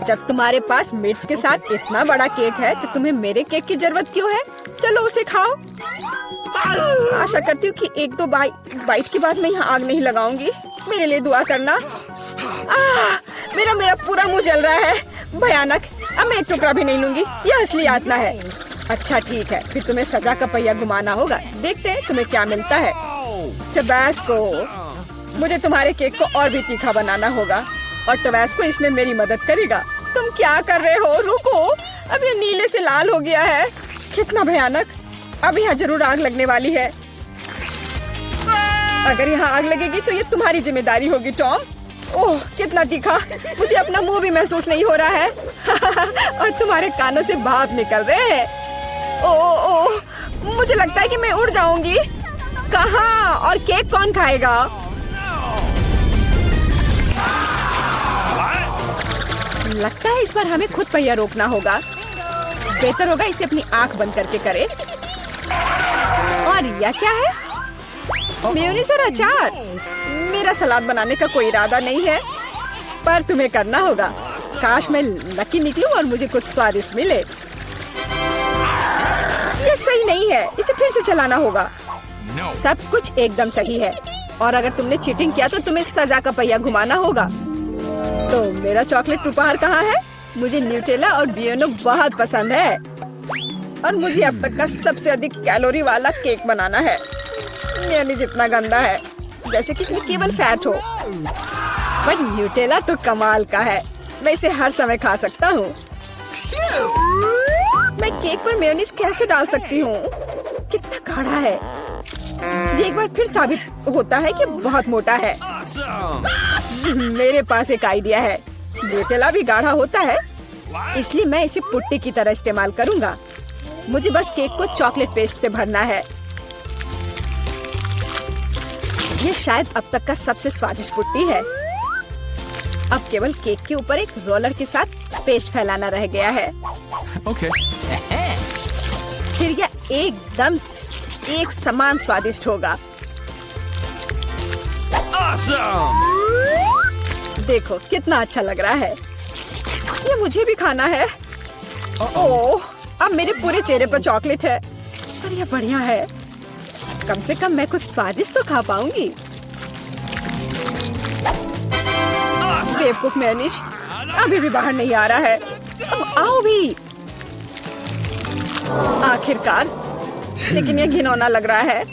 जब तुम्हारे पास मिर्च के साथ इतना बड़ा केक है तो तुम्हें मेरे केक की जरूरत क्यों है? चलो उसे खाओ। आशा करती हूँ कि एक दो बाइट के बाद मैं यहाँ आग नहीं लगाऊंगी। मेरे लिए दुआ करना। मेरा पूरा मुंह जल रहा है। भयानक। अब मैं एक टुकड़ा भी नहीं लूंगी। यह असली यातना है। अच्छा ठीक है, फिर तुम्हें सजा का पहिया घुमाना होगा। देखते हैं तुम्हें क्या मिलता है। टबैस्को। मुझे तुम्हारे केक को और भी तीखा बनाना होगा और टबैस्को इसमें मेरी मदद करेगा। तुम क्या कर रहे हो? रुको, अब ये नीले से लाल हो गया है। कितना भयानक। अब यहाँ जरूर आग लगने वाली है। अगर यहाँ आग लगेगी तो ये तुम्हारी जिम्मेदारी होगी, टॉम। ओह, कितना तीखा। मुझे अपना मुंह भी महसूस नहीं हो रहा है। और तुम्हारे कानों से भाप निकल रहे हैं। ओह, मुझे लगता है कि मैं उड़ जाऊंगी। कहाँ? और केक कौन खाएगा? लगता है इस बार हमें खुद पहिया रोकना होगा। बेहतर होगा इसे अपनी आंख बंद करके करे। और यह क्या है? मेयोनीज और अचार। मेरा सलाद बनाने का कोई इरादा नहीं है, पर तुम्हें करना होगा। काश मैं लकी निकलूं और मुझे कुछ स्वादिष्ट मिले। ये सही नहीं है, इसे फिर से चलाना होगा। सब कुछ एकदम सही है, और अगर तुमने चीटिंग किया तो तुम्हें सजा का पहिया घुमाना होगा। तो मेरा चॉकलेट उपहार कहाँ है? मुझे न्यूटेला और बियोनो बहुत पसंद है, और मुझे अब तक का सबसे अधिक कैलोरी वाला केक बनाना है। मेयोनीज जितना गंदा है, जैसे कि इसमें केवल फैट हो। पर न्यूटेला तो कमाल का है। मैं इसे हर समय खा सकता हूँ। मैं केक पर मेयोनीज कैसे डाल सकती हूँ? कितना गाढ़ा है। ये एक बार फिर साबित होता है कि बहुत मोटा है। मेरे पास एक आइडिया है। न्यूटेला भी गाढ़ा होता है, इसलिए मैं इसे पुट्टी की तरह इस्तेमाल करूँगा। मुझे बस केक को चॉकलेट पेस्ट से भरना है। ये शायद अब तक का सबसे स्वादिष्ट पुट्टी है। अब केवल केक के ऊपर एक रोलर के साथ पेस्ट फैलाना रह गया है। Okay. फिर यह एकदम एक समान स्वादिष्ट होगा। Awesome! देखो कितना अच्छा लग रहा है। ये मुझे भी खाना है। ओह, अब मेरे पूरे चेहरे पर चॉकलेट है। पर यह बढ़िया है। कम से कम मैं कुछ स्वादिष्ट तो खा पाऊंगी। बेवकूफ मैनिश अभी भी बाहर नहीं आ रहा है। अब आओ भी। आखिरकार, लेकिन ये घिनौना लग रहा है।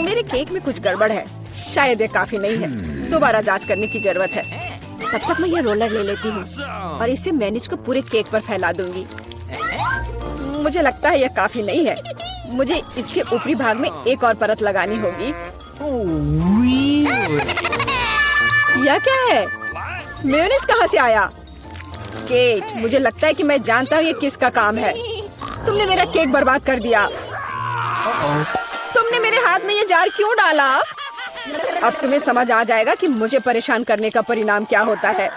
मेरे केक में कुछ गड़बड़ है। शायद ये काफी नहीं है। दोबारा जांच करने की जरूरत है। तब तक मैं ये रोलर ले लेती हूँ और इसे मैनिश को पूरे केक पर फैला दूंगी। मुझे लगता है यह काफी नहीं है। मुझे इसके ऊपरी भाग में एक और परत लगानी होगी। यह क्या है? मेयोनीज कहाँ से आया? केट, मुझे लगता है कि मैं जानता हूँ ये किसका काम है। तुमने मेरा केक बर्बाद कर दिया। तुमने मेरे हाथ में ये जार क्यों डाला? अब तुम्हें समझ आ जाएगा कि मुझे परेशान करने का परिणाम क्या होता है।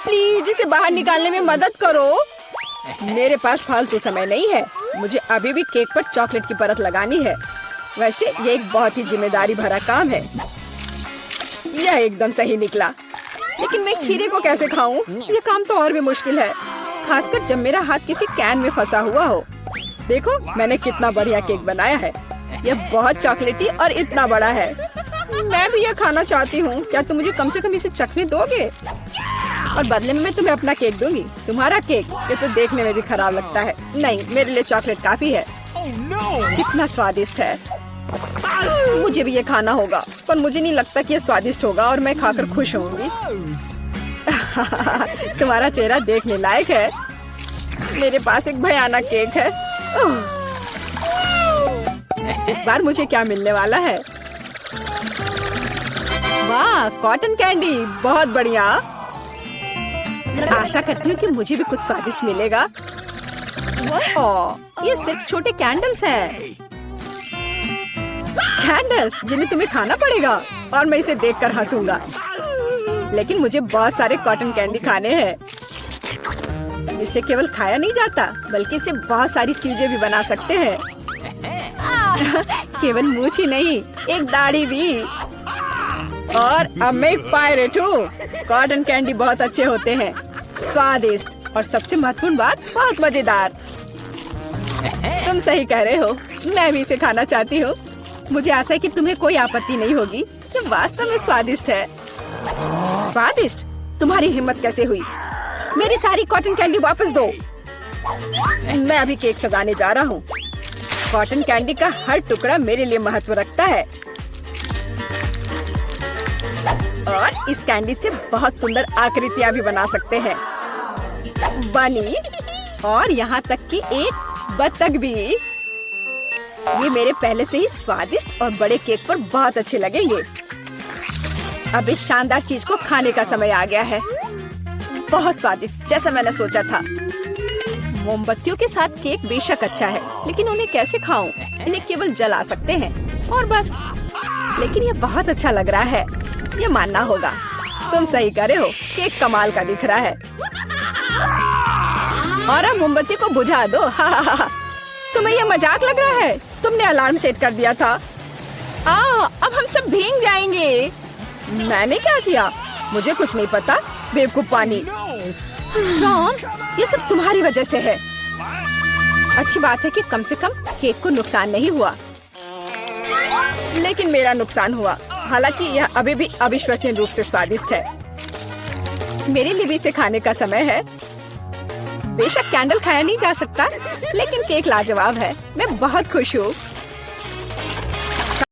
प्लीज इसे बाहर निकालने में मदद करो। मेरे पास फालतू समय नहीं है। मुझे अभी भी केक पर चॉकलेट की परत लगानी है। वैसे ये एक बहुत ही जिम्मेदारी भरा काम है। यह एकदम सही निकला, लेकिन मैं खीरे को कैसे खाऊं? यह काम तो और भी मुश्किल है, खासकर जब मेरा हाथ किसी कैन में फंसा हुआ हो। देखो मैंने कितना बढ़िया केक बनाया है। यह बहुत चॉकलेटी और इतना बड़ा है। मैं भी यह खाना चाहती हूँ। क्या तुम मुझे कम से कम इसे चखने दोगे? और बदले में मैं तुम्हें अपना केक दूंगी। तुम्हारा केक ये तो देखने में भी खराब लगता है। नहीं, मेरे लिए चॉकलेट काफी है। कितना स्वादिष्ट है। मुझे भी ये खाना होगा, पर मुझे नहीं लगता कि ये स्वादिष्ट होगा और मैं खाकर खुश होंगी। तुम्हारा चेहरा देखने लायक है। मेरे पास एक भयानक केक है। इस बार मुझे क्या मिलने वाला है? वाह, कॉटन कैंडी, बहुत बढ़िया। आशा करती हूँ कि मुझे भी कुछ स्वादिष्ट मिलेगा। ओह, ये सिर्फ छोटे कैंडल्स हैं। कैंडल्स जिन्हें तुम्हें खाना पड़ेगा और मैं इसे देखकर हंसूंगा। लेकिन मुझे बहुत सारे कॉटन कैंडी खाने हैं। इसे केवल खाया नहीं जाता, बल्कि इसे बहुत सारी चीजें भी बना सकते हैं। केवल मूंछ ही नहीं, एक दाढ़ी भी। और अब मैं एक पायरेट हूँ। कॉटन कैंडी बहुत अच्छे होते हैं, स्वादिष्ट और सबसे महत्वपूर्ण बात, बहुत मजेदार। तुम सही कह रहे हो, मैं भी इसे खाना चाहती हूँ। मुझे आशा है कि तुम्हें कोई आपत्ति नहीं होगी। ये वास्तव में स्वादिष्ट है। स्वादिष्ट? तुम्हारी हिम्मत कैसे हुई? मेरी सारी कॉटन कैंडी वापस दो। मैं अभी केक सजाने जा रहा हूँ। कॉटन कैंडी का हर टुकड़ा मेरे लिए महत्व रखता है। और इस कैंडी से बहुत सुंदर आकृतियाँ भी बना सकते हैं। बनी, और यहाँ तक कि एक बत्तख भी। ये मेरे पहले से ही स्वादिष्ट और बड़े केक पर बहुत अच्छे लगेंगे। अब इस शानदार चीज को खाने का समय आ गया है। बहुत स्वादिष्ट, जैसा मैंने सोचा था। मोमबत्तियों के साथ केक बेशक अच्छा है, लेकिन उन्हें कैसे खाऊं? इन्हें केवल जला सकते हैं और बस। लेकिन ये बहुत अच्छा लग रहा है, ये मानना होगा। तुम सही कह रहे हो, केक कमाल का दिख रहा है। और अब मोमबत्ती को बुझा दो। तुम्हें यह मजाक लग रहा है? तुमने अलार्म सेट कर दिया था। अब हम सब भीग जाएंगे। मैंने क्या किया? मुझे कुछ नहीं पता, बेवकूफ पानी। टॉम, ये सब तुम्हारी वजह से है। अच्छी बात है कि कम से कम केक को नुकसान नहीं हुआ, लेकिन मेरा नुकसान हुआ। हालांकि यह अभी भी अविश्वसनीय रूप से स्वादिष्ट है। मेरे लिए भी इसे खाने का समय है। बेशक कैंडल खाया नहीं जा सकता, लेकिन केक लाजवाब है। मैं बहुत खुश हूँ।